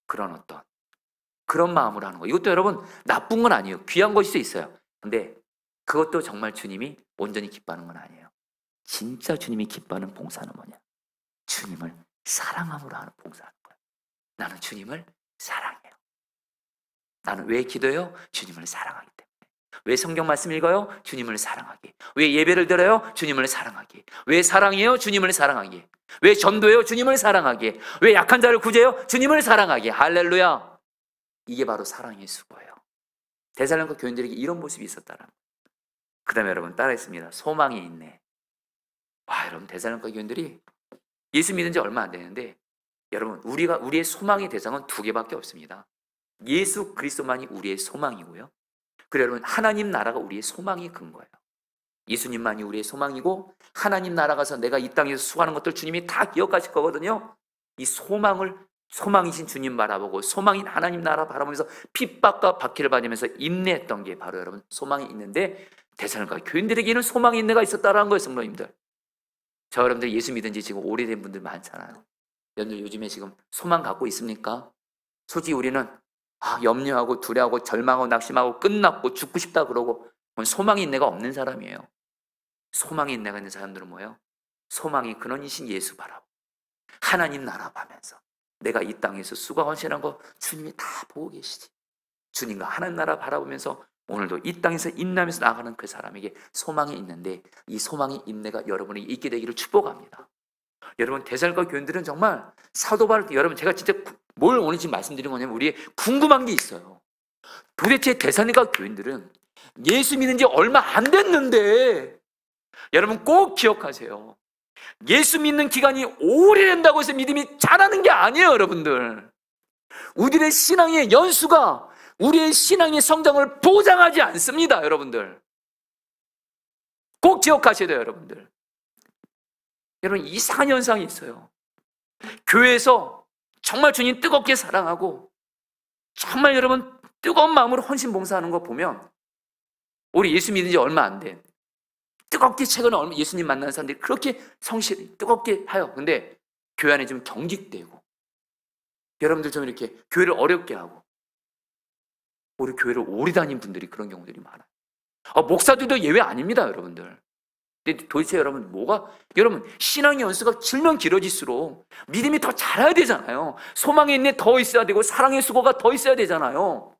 [SPEAKER 1] 그런 마음으로 하는 거예요. 이것도 여러분 나쁜 건 아니에요. 귀한 것일 수 있어요. 근데 그것도 정말 주님이 온전히 기뻐하는 건 아니에요. 진짜 주님이 기뻐하는 봉사는 뭐냐? 주님을 사랑함으로 하는 봉사하는 거예요. 나는 주님을 사랑해요. 나는 왜 기도해요? 주님을 사랑하기 때문에. 왜 성경 말씀 읽어요? 주님을 사랑하기. 왜 예배를 드려요? 주님을 사랑하기. 왜 사랑해요? 주님을 사랑하기. 왜 전도해요? 주님을 사랑하기. 왜 약한 자를 구제해요? 주님을 사랑하기. 할렐루야. 이게 바로 사랑의 수고예요. 데살로니가 교인들에게 이런 모습이 있었다는 거예요. 그 다음에 여러분 따라했습니다. 소망이 있네. 와, 여러분, 데살로니가 교인들이 예수 믿은 지 얼마 안 되는데, 여러분, 우리의 소망의 대상은 2개밖에 없습니다. 예수 그리스도만이 우리의 소망이고요. 그리고 여러분, 하나님 나라가 우리의 소망의 근거예요. 예수님만이 우리의 소망이고, 하나님 나라가서 내가 이 땅에서 수고하는 것들 주님이 다 기억하실 거거든요. 이 소망이신 주님 바라보고 소망인 하나님 나라 바라보면서 핍박과 박해를 받으면서 인내했던 게 바로 여러분 소망이 있는데, 데살로니가 교인들에게는 소망이 있는 데가 있었다는 거예요. 성도님들, 저 여러분들 예수 믿은 지 지금 오래된 분들 많잖아요. 여러분들 요즘에 지금 소망 갖고 있습니까? 솔직히 우리는 염려하고 두려워하고 절망하고 낙심하고 끝났고 죽고 싶다 그러고 그건 소망의 인내가 없는 사람이에요. 소망의 인내가 있는 사람들은 뭐예요? 소망의 근원이신 예수 바라보고 하나님 나라 봐면서 내가 이 땅에서 수고 헌신한 거 주님이 다 보고 계시지. 주님과 하나님 나라 바라보면서 오늘도 이 땅에서 인내하면서 나아가는 그 사람에게 소망이 있는데, 이 소망의 인내가 여러분에게 있게 되기를 축복합니다. 여러분, 데살로니가 교인들은 정말 사도 바울, 여러분 제가 진짜 뭘 오늘 지금 말씀드린 거냐면 우리의 궁금한 게 있어요. 도대체 데살로니가 교인들은 예수 믿는 지 얼마 안 됐는데, 여러분 꼭 기억하세요. 예수 믿는 기간이 오래된다고 해서 믿음이 자라는 게 아니에요, 여러분들. 우리의 신앙의 연수가 우리의 신앙의 성장을 보장하지 않습니다, 여러분들. 꼭 기억하셔야 돼요, 여러분들. 여러분, 이상한 현상이 있어요. 교회에서 정말 주님 뜨겁게 사랑하고 정말 여러분 뜨거운 마음으로 헌신 봉사하는 거 보면, 우리 예수 믿은 지 얼마 안 된 뜨겁게 최근에 예수님 만나는 사람들이 그렇게 성실히 뜨겁게 해요. 근데 교회 안에 좀 경직되고, 여러분들 좀 이렇게 교회를 어렵게 하고, 우리 교회를 오래 다닌 분들이 그런 경우들이 많아요. 목사들도 예외 아닙니다, 여러분들. 근데 도대체 여러분 여러분 신앙의 연수가 길면 길어질수록 믿음이 더 자라야 되잖아요. 소망의 인내 더 있어야 되고 사랑의 수고가 더 있어야 되잖아요.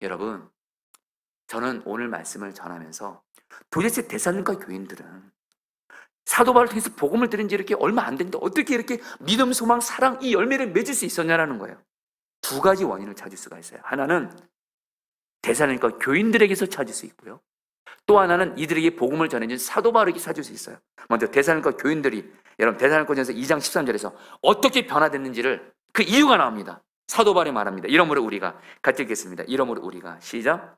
[SPEAKER 1] 여러분, 저는 오늘 말씀을 전하면서 도대체 데살로니가 교인들은 사도 바울을 통해서 복음을 들은 지 이렇게 얼마 안 됐는데 어떻게 이렇게 믿음, 소망, 사랑 이 열매를 맺을 수 있었냐라는 거예요. 두 가지 원인을 찾을 수가 있어요. 하나는 데살로니가 교인들에게서 찾을 수 있고요, 또 하나는 이들에게 복음을 전해준 사도 바울에게 찾을 수 있어요. 먼저 데살로니가 교인들이, 여러분 데살로니가전서 2장 13절에서 어떻게 변화됐는지를 그 이유가 나옵니다. 사도 바울이 말합니다. 이러므로 우리가, 같이 읽겠습니다. 이러므로 우리가, 시작.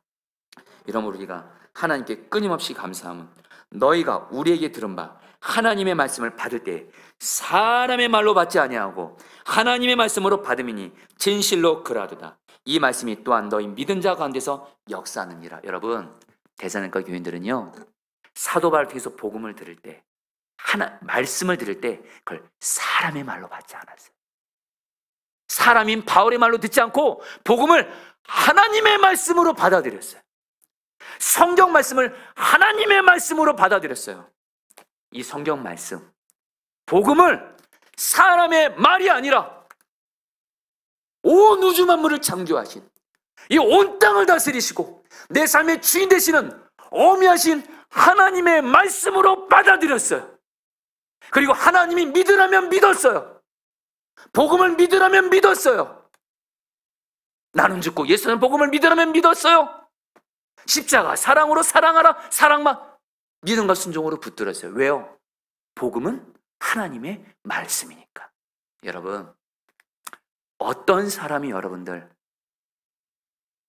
[SPEAKER 1] 이러므로 우리가 하나님께 끊임없이 감사함은 너희가 우리에게 들은 바 하나님의 말씀을 받을 때 사람의 말로 받지 아니하고 하나님의 말씀으로 받음이니 진실로 그러하도다. 이 말씀이 또한 너희 믿은 자 가운데서 역사하느니라. 여러분, 데살로니가 교인들은요, 사도 바울을 통해서 복음을 들을 때, 말씀을 들을 때 그걸 사람의 말로 받지 않았어요. 사람인 바울의 말로 듣지 않고 복음을 하나님의 말씀으로 받아들였어요. 성경 말씀을 하나님의 말씀으로 받아들였어요. 이 성경 말씀, 복음을 사람의 말이 아니라 온 우주 만물을 창조하신, 이 온 땅을 다스리시고 내 삶의 주인 되시는 어미하신 하나님의 말씀으로 받아들였어요. 그리고 하나님이 믿으라면 믿었어요. 복음을 믿으라면 믿었어요. 나는 죽고 예수는 복음을 믿으라면 믿었어요. 십자가 사랑으로 사랑하라, 사랑만 믿음과 순종으로 붙들었어요. 왜요? 복음은 하나님의 말씀이니까. 여러분, 어떤 사람이 여러분들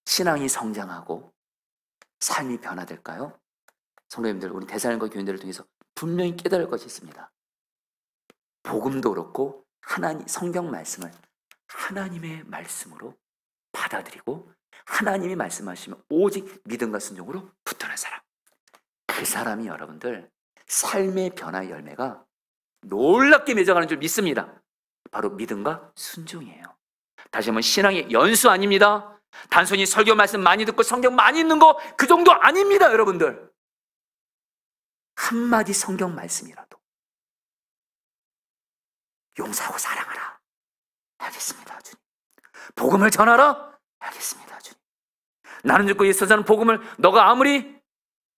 [SPEAKER 1] 신앙이 성장하고 삶이 변화될까요? 성도님들, 우리 데살로니가 교인들을 통해서 분명히 깨달을 것이 있습니다. 복음도 그렇고 성경 말씀을 하나님의 말씀으로 받아들이고 하나님이 말씀하시면 오직 믿음과 순종으로 붙드는 사람, 그 사람이 여러분들 삶의 변화의 열매가 놀랍게 맺어가는 줄 믿습니다. 바로 믿음과 순종이에요. 다시 한번, 신앙의 연수 아닙니다. 단순히 설교 말씀 많이 듣고 성경 많이 읽는 거 그 정도 아닙니다, 여러분들. 한마디 성경 말씀이라도 용서하고 사랑하라. 알겠습니다, 주님. 복음을 전하라. 알겠습니다, 주님. 나는 죽고 예수는 복음을, 너가 아무리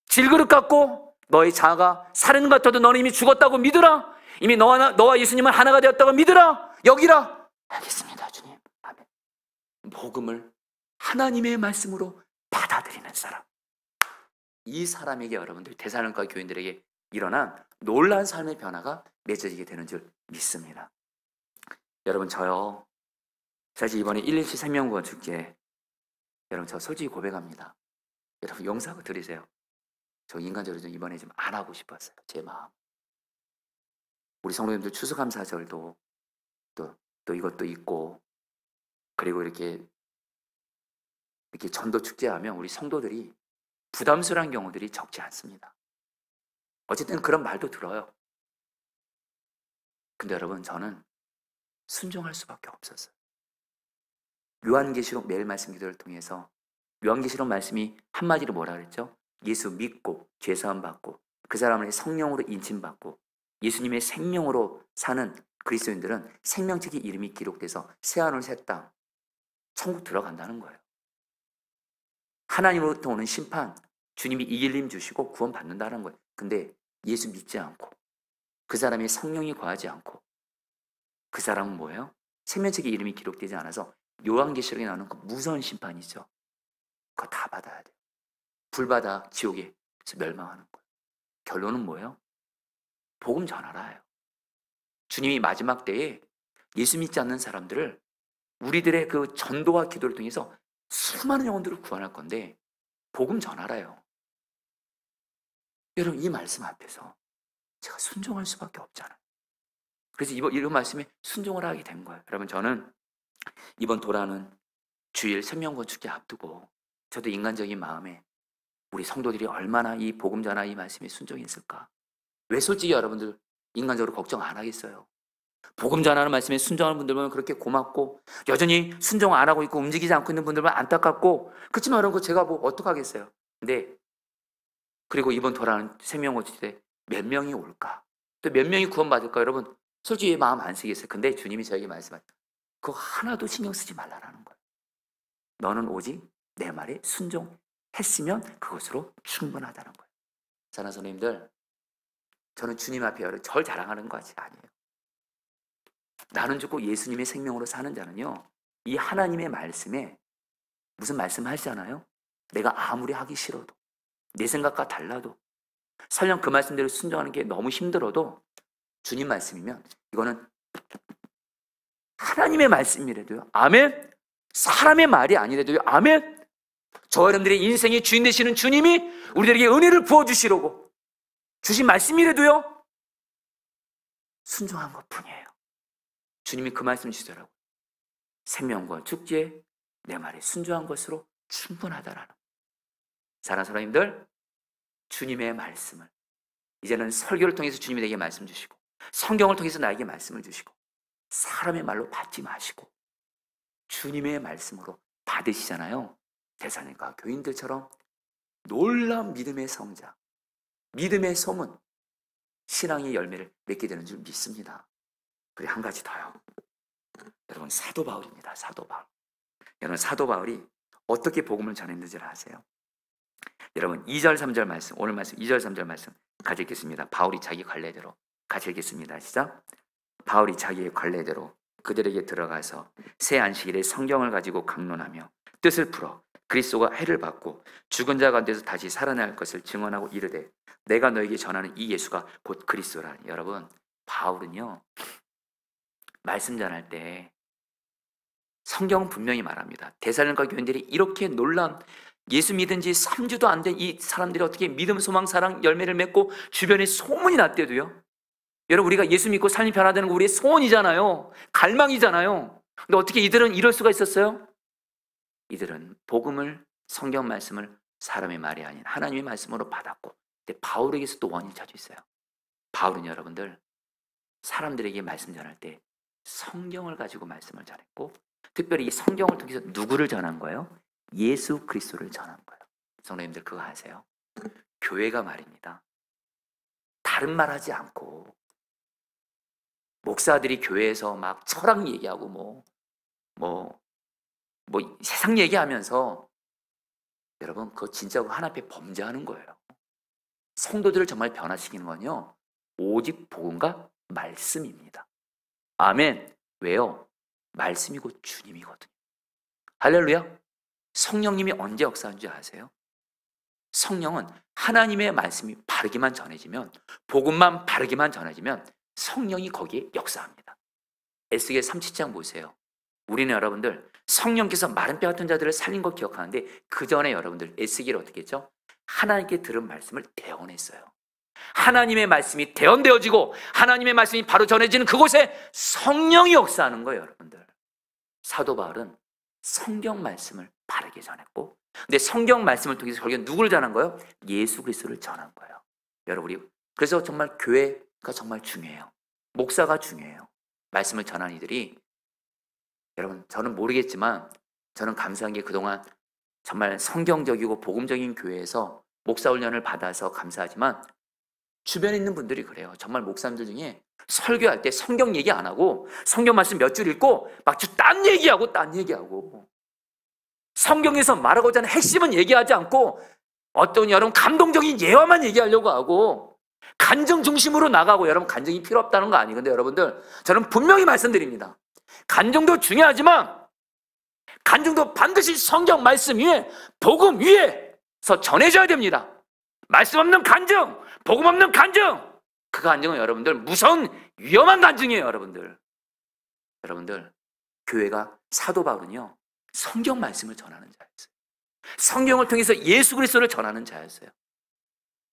[SPEAKER 1] 질그릇 같고 너의 자아가 살인 같아도 너는 이미 죽었다고 믿으라. 이미 너와 예수님은 하나가 되었다고 믿으라. 여기라. 알겠습니다, 주님. 아멘. 복음을 하나님의 말씀으로 받아들이는 사람, 이 사람에게 여러분들 데살로니가 교인들에게 일어난 놀라운 삶의 변화가 맺어지게 되는 줄 믿습니다. 여러분, 저요 사실 이번에 117 생명구원 축제, 여러분 저 솔직히 고백합니다. 여러분 용서하고 들으세요. 저 인간적으로 좀 이번에 좀 안 하고 싶었어요. 제 마음. 우리 성도님들 추수감사절도 또 이것도 있고, 그리고 이렇게 전도 축제하면 우리 성도들이 부담스러운 경우들이 적지 않습니다. 어쨌든 그런 말도 들어요. 근데 여러분, 저는 순종할 수밖에 없었어요. 요한계시록 매일 말씀 기도를 통해서 요한계시록 말씀이 한마디로 뭐라 그랬죠? 예수 믿고 죄사함 받고 그 사람을 성령으로 인침받고 예수님의 생명으로 사는 그리스도인들은 생명책의 이름이 기록돼서 새하늘 새 땅 천국 들어간다는 거예요. 하나님으로부터 오는 심판, 주님이 이길 힘 주시고 구원 받는다는 거예요. 근데 예수 믿지 않고 그 사람의 성령이 거하지 않고 그 사람은 뭐예요? 생명책의 이름이 기록되지 않아서 요한계시록에 나오는 그 무서운 심판이죠. 그거 다 받아야 돼요. 불받아 지옥에서 멸망하는 거예요. 결론은 뭐예요? 복음 전하라예요. 주님이 마지막 때에 예수 믿지 않는 사람들을 우리들의 그 전도와 기도를 통해서 수많은 영혼들을 구원할 건데 복음 전하라요. 여러분 이 말씀 앞에서 제가 순종할 수밖에 없잖아요. 그래서 이런 말씀에 순종을 하게 된 거예요. 여러분 저는 이번 돌아오는 주일 생명권 축제 앞두고 저도 인간적인 마음에 우리 성도들이 얼마나 이 복음 전하 이 말씀에 순종했을까. 왜 솔직히 여러분들 인간적으로 걱정 안 하겠어요. 복음 전하는 말씀에 순종하는 분들 보면 그렇게 고맙고 여전히 순종 안 하고 있고 움직이지 않고 있는 분들 보면 안타깝고 그렇지만 여러분 제가 뭐 어떡하겠어요. 근데 그리고 이번 돌아오는 생명권 축제 때 몇 명이 올까? 또 몇 명이 구원받을까? 여러분 솔직히 마음 안 쓰겠어요. 근데 주님이 저에게 말씀하셨어요. 그거 하나도 신경 쓰지 말라라는 거예요. 너는 오직 내 말에 순종했으면 그것으로 충분하다는 거예요. 사랑하는 선생님들, 저는 주님 앞에 절 자랑하는 것이 아니에요. 나는 죽고 예수님의 생명으로 사는 자는요, 이 하나님의 말씀에 무슨 말씀 하시잖아요? 내가 아무리 하기 싫어도 내 생각과 달라도 설령 그 말씀대로 순종하는 게 너무 힘들어도 주님 말씀이면 이거는 하나님의 말씀이라도요. 아멘. 사람의 말이 아니라도요. 아멘. 저 여러분들의 인생의 주인 되시는 주님이 우리들에게 은혜를 부어주시려고 주신 말씀이라도요. 순종한 것뿐이에요. 주님이 그 말씀 주시더라고요. 생명과 축제에 내 말에 순종한 것으로 충분하다라는. 사랑하는 사람님들, 주님의 말씀을 이제는 설교를 통해서 주님이 내게 말씀 주시고 성경을 통해서 나에게 말씀을 주시고 사람의 말로 받지 마시고 주님의 말씀으로 받으시잖아요. 대사님과 교인들처럼 놀라운 믿음의 성장, 믿음의 소문, 신앙의 열매를 맺게 되는 줄 믿습니다. 그리고 한 가지 더요. 여러분 사도 바울입니다. 사도 바울. 여러분 사도 바울이 어떻게 복음을 전했는지 아세요? 여러분 2절 3절 말씀, 오늘 말씀 2절 3절 말씀 같이 읽겠습니다. 바울이 자기 관례대로 같이 읽겠습니다. 시작. 바울이 자기의 관례대로 그들에게 들어가서 새 안식일에 성경을 가지고 강론하며 뜻을 풀어 그리스도가 해를 받고 죽은 자 가운데서 다시 살아날 것을 증언하고 이르되 내가 너에게 전하는 이 예수가 곧 그리스도라. 여러분 바울은요 말씀 전할 때 성경은 분명히 말합니다. 데살로니가 교인들이 이렇게 놀란 예수 믿은 지 3주도 안 된 이 사람들이 어떻게 믿음, 소망, 사랑 열매를 맺고 주변에 소문이 났대도요. 여러분 우리가 예수 믿고 삶이 변화되는 거 우리의 소원이잖아요. 갈망이잖아요. 근데 어떻게 이들은 이럴 수가 있었어요? 이들은 복음을, 성경 말씀을 사람의 말이 아닌 하나님의 말씀으로 받았고 근데 바울에게서 또 원인이 자주 있어요. 바울은 여러분들 사람들에게 말씀 전할 때 성경을 가지고 말씀을 전했고 특별히 이 성경을 통해서 누구를 전한 거예요? 예수 그리스도를 전한 거예요. 성도님들 그거 아세요? 교회가 말입니다. 다른 말 하지 않고 목사들이 교회에서 막 철학 얘기하고 뭐 세상 얘기하면서 여러분 그거 진짜 하나님 앞에 범죄하는 거예요. 성도들을 정말 변화시키는 건요 오직 복음과 말씀입니다. 아멘. 왜요? 말씀이고 주님이거든요. 할렐루야. 성령님이 언제 역사한 줄 아세요? 성령은 하나님의 말씀이 바르게만 전해지면 복음만 바르게만 전해지면 성령이 거기에 역사합니다. 에스겔 37장 보세요. 우리는 여러분들 성령께서 마른 뼈 같은 자들을 살린 거 기억하는데 그 전에 여러분들 에스겔을 어떻게 했죠? 하나님께 들은 말씀을 대언했어요. 하나님의 말씀이 대언되어지고 하나님의 말씀이 바로 전해지는 그곳에 성령이 역사하는 거예요. 여러분들 사도 바울은 성경 말씀을 바르게 전했고 근데 성경 말씀을 통해서 결국엔 누구를 전한 거예요? 예수 그리스도를 전한 거예요. 여러분 우리 그래서 정말 교회가 정말 중요해요. 목사가 중요해요. 말씀을 전한 이들이 여러분 저는 모르겠지만 저는 감사한 게 그동안 정말 성경적이고 복음적인 교회에서 목사 훈련을 받아서 감사하지만 주변에 있는 분들이 그래요. 정말 목사님들 중에 설교할 때 성경 얘기 안 하고 성경 말씀 몇 줄 읽고 막 딴 얘기하고 성경에서 말하고자 하는 핵심은 얘기하지 않고 어떤 여러분 감동적인 예화만 얘기하려고 하고 간정 중심으로 나가고, 여러분 간정이 필요 없다는 거 아니에요. 근데 여러분들, 저는 분명히 말씀드립니다. 간정도 중요하지만 간정도 반드시 성경 말씀 위에, 복음 위에서 전해져야 됩니다. 말씀 없는 간정, 복음 없는 간정, 그 간정은 여러분들 무서운 위험한 간증이에요. 여러분들 교회가, 사도 바울은요 성경 말씀을 전하는 자였어요. 성경을 통해서 예수 그리스도를 전하는 자였어요.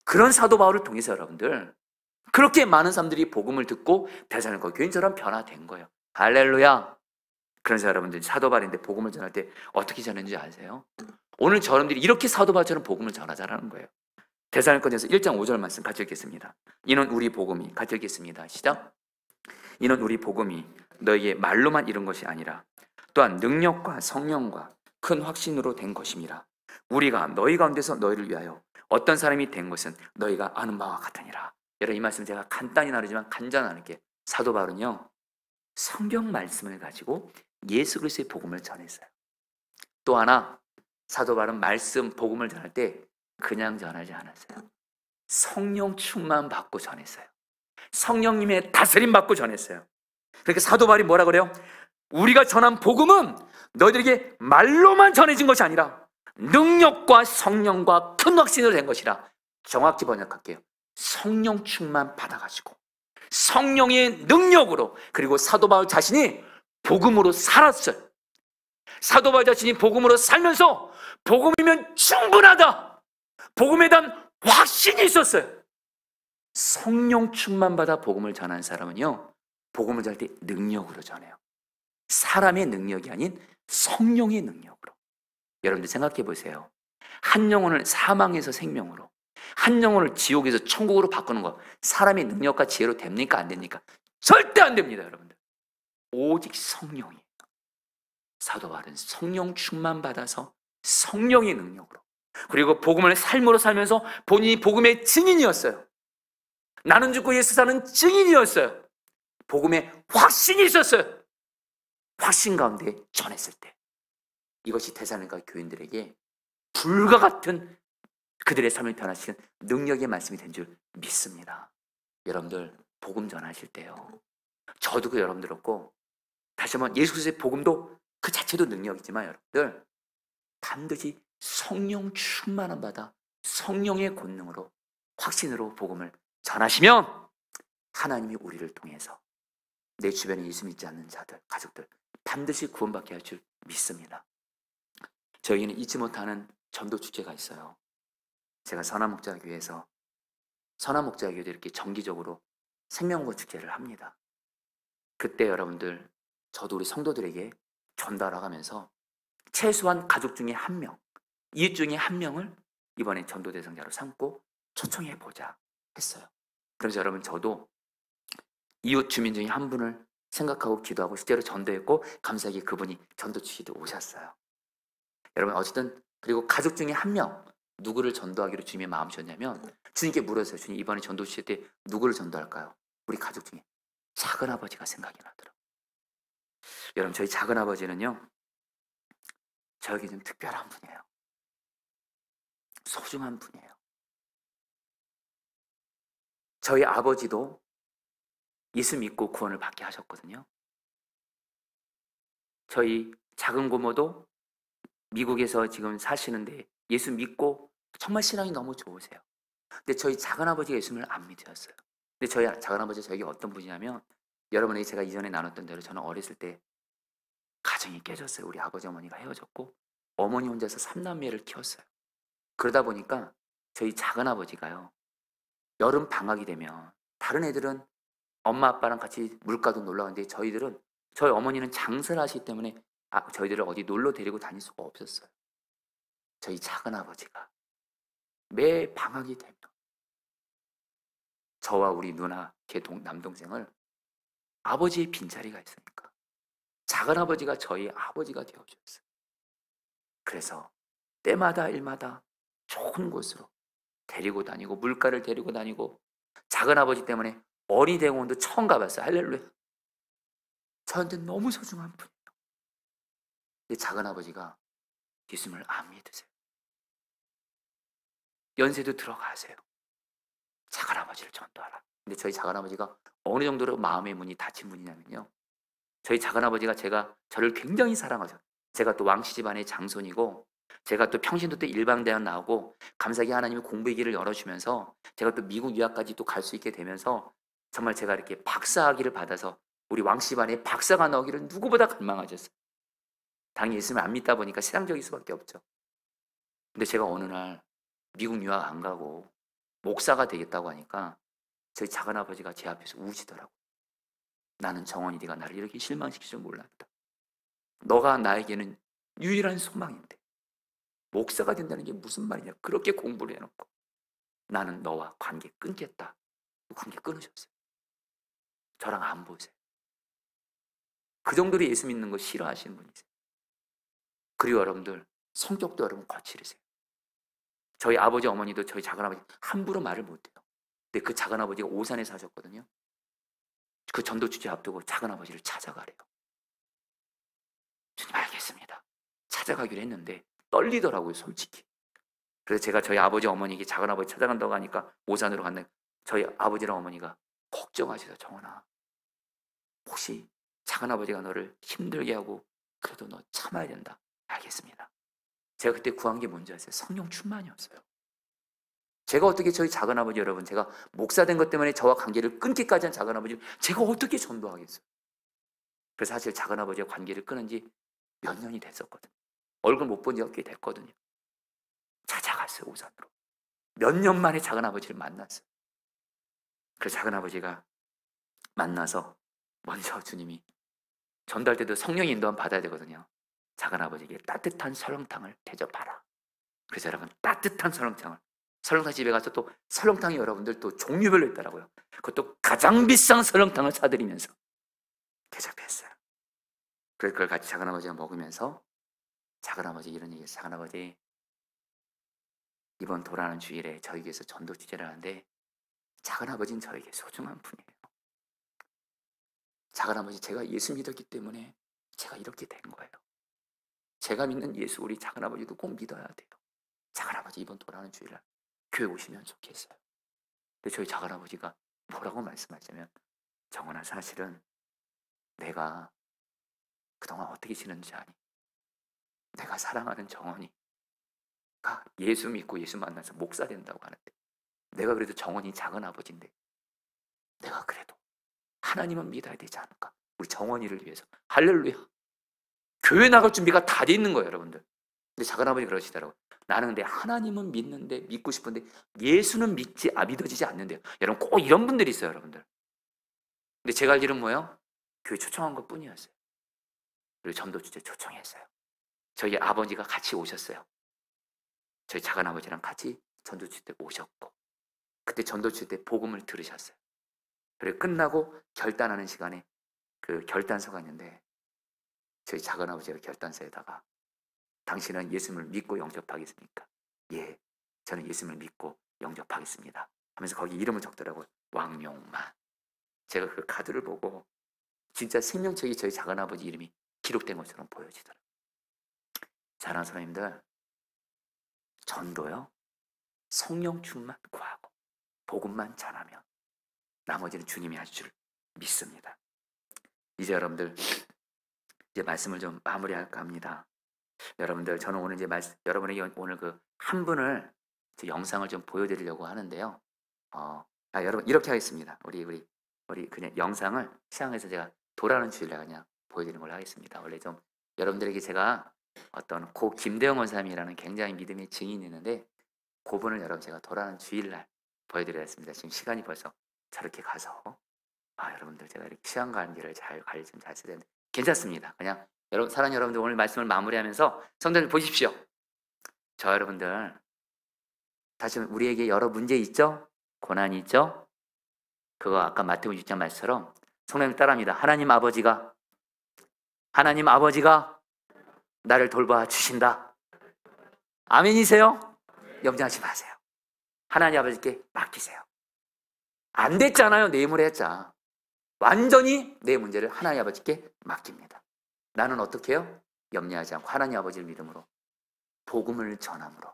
[SPEAKER 1] 그런 사도 바울을 통해서 여러분들 그렇게 많은 사람들이 복음을 듣고 대살로니가 교인처럼 변화된 거예요. 할렐루야. 그래서 여러분들 사도 바울인데 복음을 전할 때 어떻게 전했는지 아세요? 오늘 여러분들이 이렇게 사도 바울처럼 복음을 전하자라는 거예요. 데살로니가전서 1장 5절 말씀 같이 읽겠습니다. 이는 우리 복음이, 같이 읽겠습니다. 시작. 이는 우리 복음이 너희의 말로만 이룬 것이 아니라 또한 능력과 성령과 큰 확신으로 된 것임이라. 우리가 너희 가운데서 너희를 위하여 어떤 사람이 된 것은 너희가 아는 바와 같으니라. 여러분, 이 말씀 제가 간단히 나누지만 간단하게, 사도 바울은요 성경 말씀을 가지고 예수 그리스도의 복음을 전했어요. 또 하나, 사도 바울은 말씀, 복음을 전할 때 그냥 전하지 않았어요. 성령 충만 받고 전했어요. 성령님의 다스림 받고 전했어요. 그러니까 사도 바울이 뭐라 그래요? 우리가 전한 복음은 너희들에게 말로만 전해진 것이 아니라 능력과 성령과 큰 확신으로 된 것이라. 정확히 번역할게요. 성령 충만 받아가지고 성령의 능력으로, 그리고 사도 바울 자신이 복음으로 살았어요. 사도 바울 자신이 복음으로 살면서 복음이면 충분하다, 복음에 대한 확신이 있었어요. 성령 충만 받아 복음을 전하는 사람은요 복음을 전할 때 능력으로 전해요. 사람의 능력이 아닌 성령의 능력으로. 여러분들 생각해 보세요. 한 영혼을 사망에서 생명으로, 한 영혼을 지옥에서 천국으로 바꾸는 거 사람의 능력과 지혜로 됩니까? 안 됩니까? 절대 안 됩니다. 여러분들, 오직 성령이에요. 사도 바울은 성령 충만 받아서 성령의 능력으로, 그리고 복음을 삶으로 살면서 본인이 복음의 증인이었어요. 나는 죽고 예수 사는 증인이었어요. 복음에 확신이 있었어요. 확신 가운데 전했을 때 이것이 데살로니가 교인들에게 불과 같은 그들의 삶을 변화시키는 능력의 말씀이 된 줄 믿습니다. 여러분들 복음 전하실 때요, 저도 그 여러분들 없고, 다시 한번 예수 그리스도의 복음도 그 자체도 능력이지만 여러분들 반드시 성령 충만함 받아 성령의 권능으로, 확신으로 복음을 전하시면 하나님이 우리를 통해서 내 주변에 예수 믿지 않는 자들, 가족들 반드시 구원받게 할 줄 믿습니다. 저희는 잊지 못하는 전도 축제가 있어요. 제가 선한목자교회에서, 선한목자교회도 이렇게 정기적으로 생명고 축제를 합니다. 그때 여러분들, 저도 우리 성도들에게 전달하면서 최소한 가족 중에 한 명, 이웃 중에 한 명을 이번에 전도 대상자로 삼고 초청해 보자 했어요. 그래서 여러분, 저도 이웃 주민 중에 한 분을 생각하고 기도하고 실제로 전도했고, 감사하게 그분이 전도 축제도 오셨어요. 여러분, 어쨌든 그리고 가족 중에 한 명, 누구를 전도하기로 주님의 마음 주셨냐면 주님께 물었어요. 주님, 이번에 전도 축제 때 누구를 전도할까요? 우리 가족 중에 작은아버지가 생각이 나더라고요. 여러분, 저희 작은아버지는요 저에게 좀 특별한 분이에요. 소중한 분이에요. 저희 아버지도 예수 믿고 구원을 받게 하셨거든요. 저희 작은 고모도 미국에서 지금 사시는데 예수 믿고 정말 신앙이 너무 좋으세요. 근데 저희 작은아버지가 예수님을 안 믿으셨어요. 근데 저희 작은아버지가 저에게 어떤 분이냐면, 여러분에게 제가 이전에 나눴던 대로 저는 어렸을 때 가정이 깨졌어요. 우리 아버지 어머니가 헤어졌고 어머니 혼자서 3남매를 키웠어요. 그러다 보니까 저희 작은아버지가요 여름 방학이 되면 다른 애들은 엄마 아빠랑 같이 물가도 놀러 가는데 저희 어머니는 장사를 하시기 때문에 저희들을 어디 놀러 데리고 다닐 수가 없었어요. 저희 작은아버지가 매 방학이 되면 저와 우리 누나, 제 남동생을, 아버지의 빈자리가 있으니까 작은아버지가 저희 아버지가 되어주셨어요. 그래서 때마다 일마다 좋은 곳으로 데리고 다니고 물가를 데리고 다니고 작은아버지 때문에 어린이 대공원도 처음 가봤어요. 할렐루야. 저한테 너무 소중한 분이에요. 근데 작은아버지가 예수님을 안 믿으세요. 연세도 들어가세요. 작은아버지를 전도하라. 근데 저희 작은아버지가 어느 정도로 마음의 문이 닫힌 분이냐면요, 저희 작은아버지가 저를 굉장히 사랑하셔요. 제가 또 왕씨 집안의 장손이고, 제가 또 평신도 때 일방대학 나오고, 감사하게 하나님이 공부의 길을 열어주면서 제가 또 미국 유학까지 또 갈 수 있게 되면서 정말 제가 이렇게 박사학위를 받아서 우리 왕씨 집안에 박사가 나오기를 누구보다 갈망하셨어요. 당연히 예수님을 안 믿다 보니까 세상적일 수밖에 없죠. 근데 제가 어느 날 미국 유학 안 가고 목사가 되겠다고 하니까 저희 작은아버지가 제 앞에서 우시더라고요. 나는 정원이 네가 나를 이렇게 실망시킬 줄 몰랐다. 너가 나에게는 유일한 소망인데 목사가 된다는 게 무슨 말이냐. 그렇게 공부를 해놓고 나는 너와 관계 끊겠다. 관계 끊으셨어요. 저랑 안 보세요. 그 정도로 예수 믿는 거 싫어하시는 분이세요. 그리고 여러분들 성격도 여러분 거칠으세요. 저희 아버지 어머니도 저희 작은아버지 함부로 말을 못해요. 근데 그 작은아버지가 오산에 사셨거든요. 그 전도 주제 앞두고 작은아버지를 찾아가래요. 주님 알겠습니다. 찾아가기로 했는데 떨리더라고요, 솔직히. 그래서 제가 저희 아버지 어머니에게 작은아버지 찾아간다고 하니까 오산으로 갔는데 저희 아버지랑 어머니가 걱정하시죠. 정원아, 혹시 작은아버지가 너를 힘들게 하고 그래도 너 참아야 된다. 알겠습니다. 제가 그때 구한 게 뭔지 아세요? 성령 충만이었어요. 제가 어떻게 저희 작은아버지 여러분, 제가 목사 된 것 때문에 저와 관계를 끊기까지 한 작은아버지를 제가 어떻게 전도하겠어요? 그래서 사실 작은아버지와 관계를 끊은 지 몇 년이 됐었거든요. 얼굴 못 본 지가 꽤 됐거든요. 찾아갔어요, 오산으로. 몇 년 만에 작은아버지를 만났어요. 그래서 작은아버지가 만나서 먼저 주님이 전도할 때도 성령의 인도함 받아야 되거든요. 작은아버지에게 따뜻한 설렁탕을 대접하라. 그래서 여러분 따뜻한 설렁탕을, 설렁탕 집에 가서 또 설렁탕이 여러분들 또 종류별로 있더라고요. 그것도 가장 비싼 설렁탕을 사드리면서 대접했어요. 그래서 그걸 같이 작은아버지가 먹으면서 작은아버지 이런 얘기했어요. 작은아버지, 이번 돌아오는 주일에 저희 교회에서 전도 주제를 하는데 작은아버지는 저에게 소중한 분이에요. 작은아버지, 제가 예수 믿었기 때문에 제가 이렇게 된 거예요. 제가 믿는 예수 우리 작은아버지도 꼭 믿어야 돼요. 작은아버지 이번 돌아오는 주일날 교회 오시면 좋겠어요. 근데 저희 작은아버지가 뭐라고 말씀하시냐면, 정원아, 사실은 내가 그동안 어떻게 지냈는지 아니? 내가 사랑하는 정원이가 예수 믿고 예수 만나서 목사 된다고 하는데, 내가 그래도 정원이 작은아버지인데 내가 그래도 하나님은 믿어야 되지 않을까? 우리 정원이를 위해서. 할렐루야. 교회 나갈 준비가 다 돼 있는 거예요, 여러분들. 근데 작은아버지 그러시더라고요. 나는 근데 하나님은 믿는데, 믿고 싶은데 예수는 믿어지지 않는데요. 여러분 꼭 이런 분들이 있어요, 여러분들. 근데 제가 알기로는 뭐예요? 교회 초청한 것 뿐이었어요. 그리고 전도 주제 초청했어요. 저희 아버지가 같이 오셨어요. 저희 작은아버지랑 같이 전도 주제 때 오셨고, 그때 전도 주제 때 복음을 들으셨어요. 그리고 끝나고 결단하는 시간에 그 결단서가 있는데 저희 작은아버지가 결단서에다가 당신은 예수님을 믿고 영접하겠습니까? 예, 저는 예수님을 믿고 영접하겠습니다 하면서 거기 이름을 적더라고요. 왕용만. 제가 그 카드를 보고 진짜 생명책이 저희 작은아버지 이름이 기록된 것처럼 보여지더라고요. 사랑하는 사람님들, 전도요, 성령 충만 구하고 복음만 전하면 나머지는 주님이 하실 줄 믿습니다. 이제 여러분들 이제 말씀을 좀 마무리할까 합니다. 여러분들, 저는 오늘 이제 여러분에게 오늘 그 한 분을 영상을 좀 보여드리려고 하는데요. 여러분 이렇게 하겠습니다. 우리 그냥 영상을 시향해서 제가 돌아오는 주일날 그냥 보여드리는 걸로 하겠습니다. 원래 좀 여러분들에게 제가 어떤 고 김대영 원사님이라는 굉장히 믿음의 증인이 있는데 그분을 여러분 제가 돌아오는 주일날 보여드리겠습니다. 지금 시간이 벌써 저렇게 가서 여러분들 제가 이렇게 시간 관계를 잘 관리 좀 잘 써야 되는데 괜찮습니다. 그냥 사랑하는 여러분들, 오늘 말씀을 마무리하면서 성도님 보십시오. 저 여러분들 다시 우리에게 여러 문제 있죠? 고난이 있죠? 그거 아까 마태복음 6장 말씀처럼 성령님 따라합니다. 하나님 아버지가 나를 돌봐 주신다. 아멘이세요? 염려하지 마세요. 하나님 아버지께 맡기세요. 안 됐잖아요. 내일모레 했자. 완전히 내 문제를 하나님 아버지께 맡깁니다. 나는 어떻게 해요? 염려하지 않고 하나님 아버지를 믿음으로 복음을 전함으로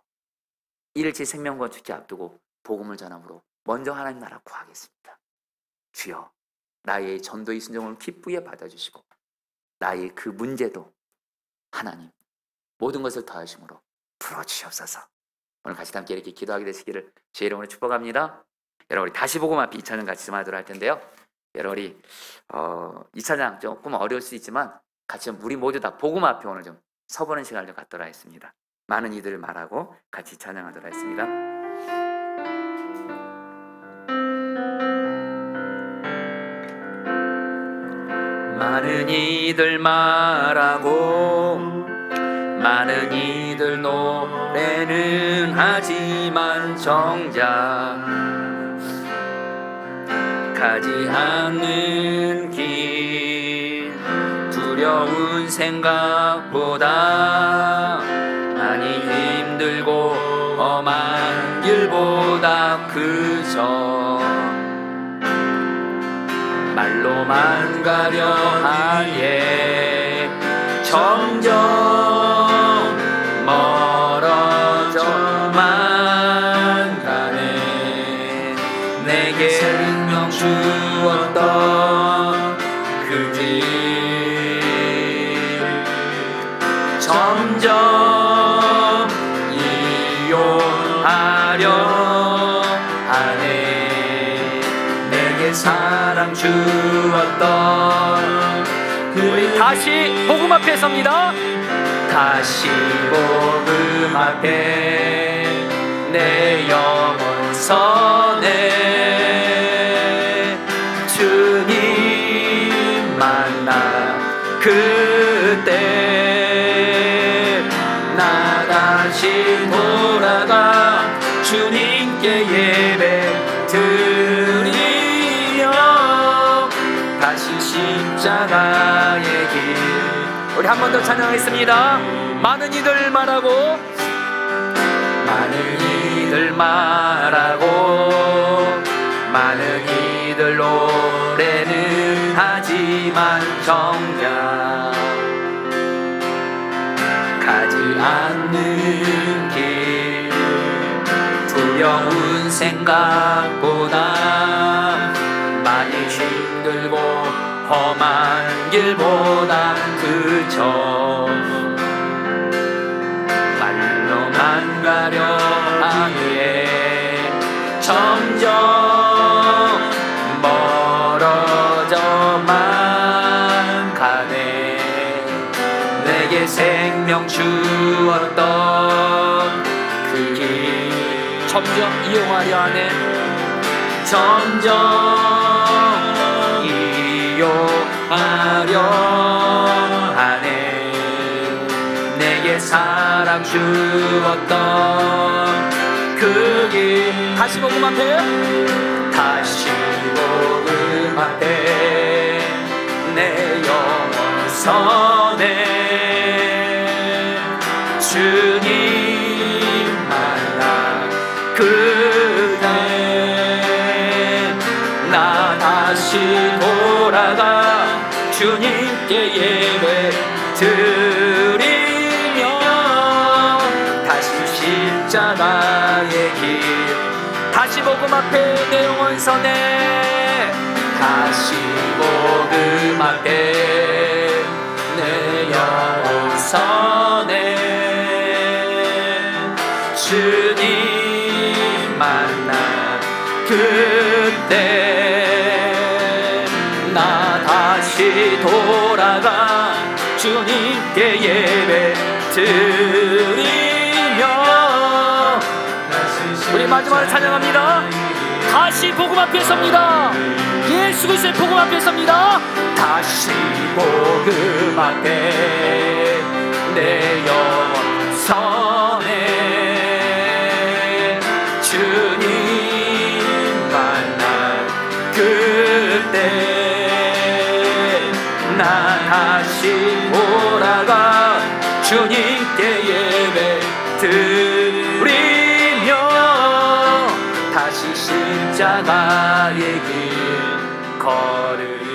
[SPEAKER 1] 이를 제 생명과 죽기 앞두고 복음을 전함으로 먼저 하나님 나라 구하겠습니다. 주여 나의 전도의 순종을 기쁘게 받아주시고 나의 그 문제도 하나님 모든 것을 더하심으로 풀어주시옵소서. 오늘 같이 함께 이렇게 기도하게 되시기를 주의 이름으로 축복합니다. 여러분 우리 다시 복음 앞에 2찬양 같이 좀 하도록 할 텐데요. 여러분 우리 2찬양 조금 어려울 수 있지만 같이 우리 모두 다 복음 앞에 오늘 좀 서보는 시간을 좀 갖도록 하겠습니다. 많은 이들을 말하고 같이 찬양하도록 하겠습니다. 많은 이들 말하고 많은 이들 노래는 하지만 정작 가지 않는 길 두려운 생각보다 많이 힘들고 험한 길보다 그저 말로만 가려 하예 점점 멀어져만 가네. 내게 생명 주었던 그 길 점점 이용하려 하네. 내게 사랑 주었던 우리 다시 복음 앞에 섭니다. 다시 복음 앞에 내 영혼 서네. 주님 만나 그때 나 다시 돌아가 주님께 예배 드리며 다시 십자가의 길. 우리 한 번 더 찬양하겠습니다. 많은 이들 말하고 많은 이들 말하고 많은 이들 노래는 하지만 정작 가지 않는 길 두려운 생각보다 많이 힘들고 험한 길보다 그저 말로만 가려 하기에 점점 멀어져만 가네. 내게 생명 주었던 그 길 점점 이용하려 하네. 점점 이용하려 하네. 내게 사랑 주었던 그 길 다시 복음 앞에 다시 복음 앞에 내 영혼 서네. 주님 만나 그대 나 다시 돌아가 주님께 예배 드리며 다시 십자가의 길 다시 복음 앞에 내 영혼 서네. 다시 복음 앞에 내 영혼 서네. 주님 만나 그때 나 다시 돌아가 주님께 예배 드리며 우리 마지막으로 찬양합니다. 다시 복음 앞에 섭니다. 예수 그리스도의 복음 앞에 섭니다. 다시 복음 앞에 내 영혼 서네. 주님 만나 그때 나 다시 돌아가 주님께 예배 드리며
[SPEAKER 2] 십자가의 길 걸으리.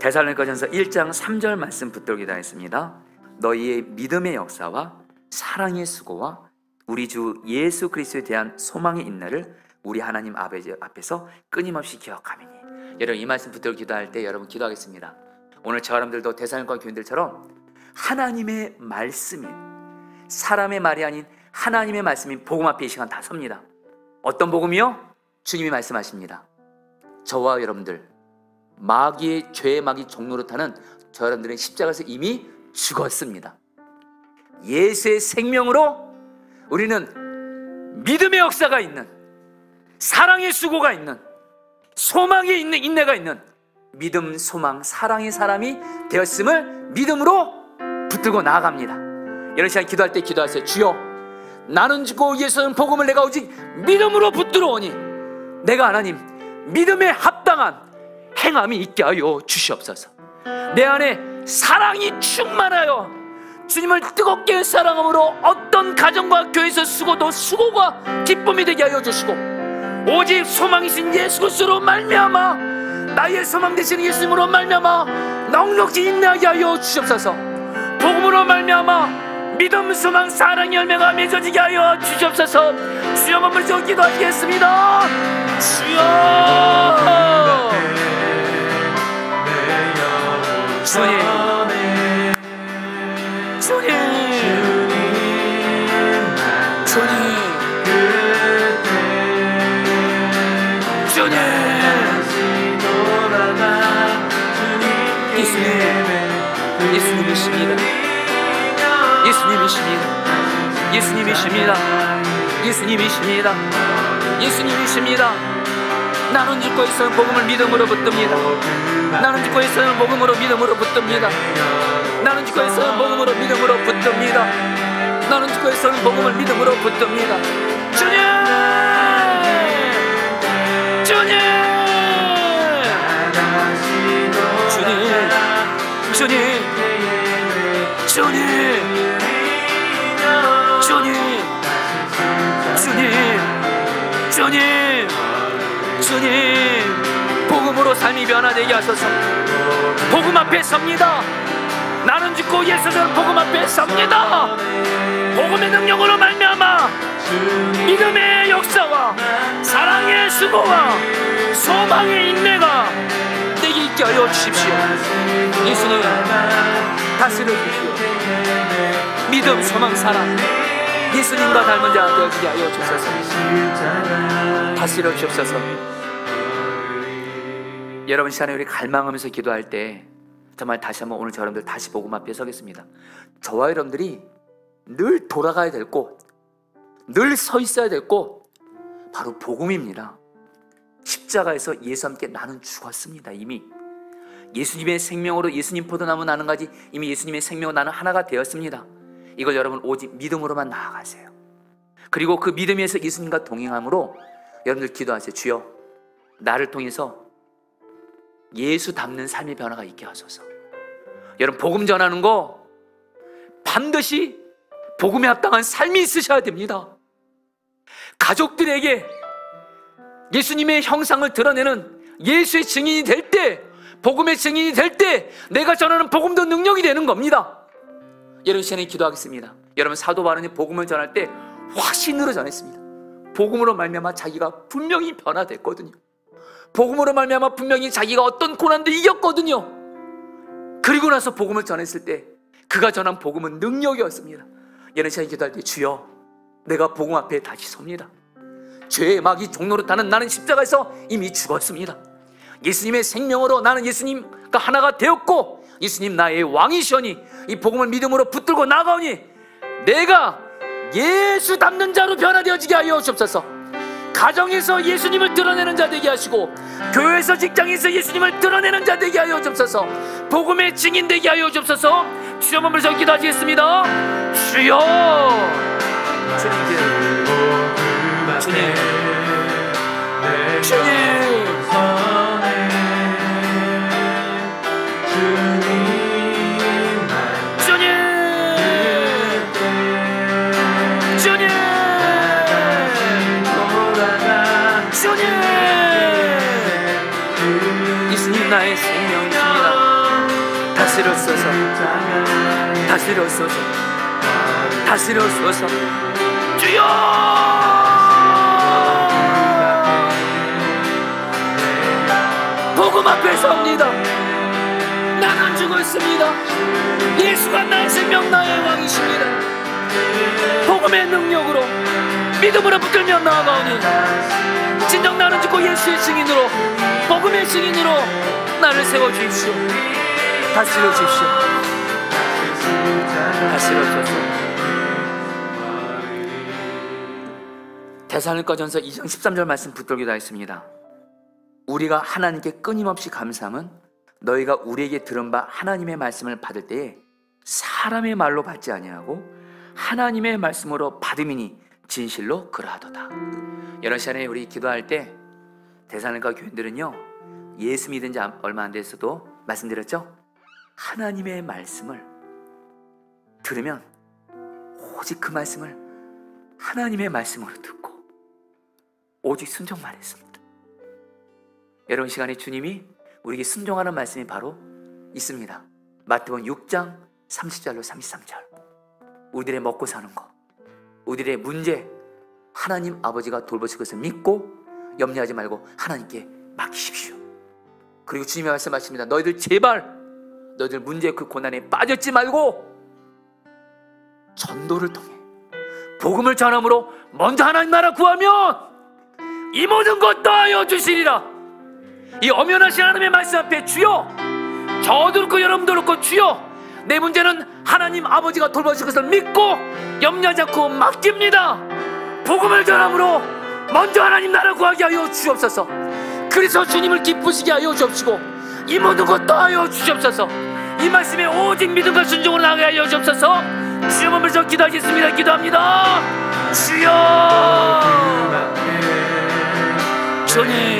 [SPEAKER 1] 데살로니가전서 1장 3절 말씀 붙들고 기도하겠습니다. 너희의 믿음의 역사와 사랑의 수고와 우리 주 예수 그리스도에 대한 소망의 인내를 우리 하나님 아버지 앞에서 끊임없이 기억하매니. 여러분, 이 말씀 붙들고 기도할 때 여러분 기도하겠습니다. 오늘 저 여러분들도 데살로니가 교인들처럼 하나님의 말씀인, 사람의 말이 아닌 하나님의 말씀인 복음 앞에 이 시간 다 섭니다. 어떤 복음이요? 주님이 말씀하십니다. 저와 여러분들, 마귀의 죄의 마귀 종로로 타는 저 여러분들은 십자가에서 이미 죽었습니다. 예수의 생명으로 우리는 믿음의 역사가 있는, 사랑의 수고가 있는, 소망이 있는, 인내가 있는 믿음, 소망, 사랑의 사람이 되었음을 믿음으로 붙들고 나아갑니다. 이런 시간 기도할 때 기도하세요. 주여, 나는 죽고 예수는 복음을 내가 오직 믿음으로 붙들어 오니 내가 하나님 믿음에 합당한 행함이 있게 하여 주시옵소서. 내 안에 사랑이 충만하여 주님을 뜨겁게 사랑함으로 어떤 가정과 교회에서 수고도 수고가 기쁨이 되게 하여 주시고, 오직 소망이신 예수 그리스도로 말미암아, 나의 소망 되시는 예수님으로 말미암아 넉넉히 인내하게 하여 주시옵소서. 복음으로 말미암아 믿음, 소망, 사랑의 열매가 맺어지게 하여 주시옵소서. 주여, 머물러 기도하시겠습니다. 주여, 주님, 주님, 주님, 주님, 예수님, 예수님이십니다. 예수님이십니다. 예수님이십니다. 예수님이십니다. 예수님이십니다. 나는 죽고 있어는 복음을 믿음으로 붙듭니다. 나는 죽고 있어는 복음으로 믿음으로 붙듭니다. 나는 죽고 있어는 복음으로 믿음으로 붙듭니다. 나는 죽고 있어는 복음을 믿음으로 붙듭니다. 주님, 주님, 주님, 주님, 주님, 주님, 주님, 주님, 주님, 복음으로 삶이 변화되게 하소서. 복음 앞에 섭니다. 나는 죽고 예수는 복음 앞에 섭니다. 복음의 능력으로 말미암아 믿음의 역사와 사랑의 수고와 소망의 인내가 내게 있게 하여 주십시오. 예수님, 다스려 주십시오. 믿음, 소망, 사랑, 예수님과 닮은 자 되어지게 하여 주옵소서. 다스려 주옵소서. 여러분, 시간에 우리 갈망하면서 기도할 때 정말 다시 한번 오늘 저 여러분들 다시 복음 앞에 서겠습니다. 저와 여러분들이 늘 돌아가야 될 곳, 늘 서 있어야 될 곳, 바로 복음입니다. 십자가에서 예수와 함께 나는 죽었습니다. 이미 예수님의 생명으로, 예수님 포도나무 나는 가지, 이미 예수님의 생명으로 나는 하나가 되었습니다. 이걸 여러분 오직 믿음으로만 나아가세요. 그리고 그 믿음에서 예수님과 동행함으로 여러분들 기도하세요. 주여, 나를 통해서 예수 닮는 삶의 변화가 있게 하소서. 여러분, 복음 전하는 거 반드시 복음에 합당한 삶이 있으셔야 됩니다. 가족들에게 예수님의 형상을 드러내는 예수의 증인이 될 때, 복음의 증인이 될 때 내가 전하는 복음도 능력이 되는 겁니다. 여러분, 시간에 기도하겠습니다. 여러분, 사도 바울이 복음을 전할 때 확신으로 전했습니다. 복음으로 말미암아 자기가 분명히 변화됐거든요. 복음으로 말미암아 분명히 자기가 어떤 고난도 이겼거든요. 그리고 나서 복음을 전했을 때 그가 전한 복음은 능력이었습니다. 여러분, 시간에 기도할 때 주여, 내가 복음 앞에 다시 섭니다. 죄의 마귀 종로로 타는 나는 십자가에서 이미 죽었습니다. 예수님의 생명으로 나는 예수님과 하나가 되었고, 예수님 나의 왕이시오니 이 복음을 믿음으로 붙들고 나가오니 내가 예수 닮는 자로 변화되어지게 하여 주옵소서. 가정에서 예수님을 드러내는 자 되게 하시고, 교회에서, 직장에서 예수님을 드러내는 자 되게 하여 주옵소서. 복음의 증인 되게 하여 주옵소서. 주여, 머물러 기도하시겠습니다. 주여, 주님, 주님, 주님, 주님, 다스렸소서. 다스렸소서. 다스렸소서. 주여! 복음 앞에 섭니다. 나는 죽었습니다. 예수가 나의 생명, 나의 왕이십니다. 복음의 능력으로 믿음으로 붙들며 나아가오니 진정 나는 죽고 예수의 증인으로, 복음의 증인으로 나를 세워주십시오. 다스려 주십시오. 다스려 주십시오. 데살로니가전서 2장 13절 말씀 붙들기도 하겠습니다. 우리가 하나님께 끊임없이 감사함은 너희가 우리에게 들은 바 하나님의 말씀을 받을 때에 사람의 말로 받지 아니하고 하나님의 말씀으로 받음이니 진실로 그러하도다. 여러 시간에 우리 기도할 때 데살로니가 교인들은요, 예수 믿은 지 얼마 안 됐어도 말씀드렸죠? 하나님의 말씀을 들으면 오직 그 말씀을 하나님의 말씀으로 듣고 오직 순종만 했습니다. 여러분, 시간에 주님이 우리에게 순종하는 말씀이 바로 있습니다. 마태복음 6장 30절로 33절. 우리들의 먹고 사는 것, 우리들의 문제, 하나님 아버지가 돌보실 것을 믿고 염려하지 말고 하나님께 맡기십시오. 그리고 주님의 말씀하십니다. 너희들 제발 너희들 문제 그 고난에 빠졌지 말고 전도를 통해 복음을 전함으로 먼저 하나님 나라 구하면 이 모든 것 더하여 주시리라. 이 엄연하신 하나님의 말씀 앞에 주여, 저도 그렇고 여러분도 그렇고 주여, 내 문제는 하나님 아버지가 돌보실 것을 믿고 염려하지 않고 맡깁니다. 복음을 전함으로 먼저 하나님 나라 구하게 하여 주옵소서. 그래서 주님을 기쁘시게 하여 주옵시고 이 모든 것 더하여 주옵소서. 이 말씀에 오직 믿음과 순종으로 나가게 하여 주옵소서. 주여 몸에서 기도하겠습니다. 기도합니다. 주여, 주님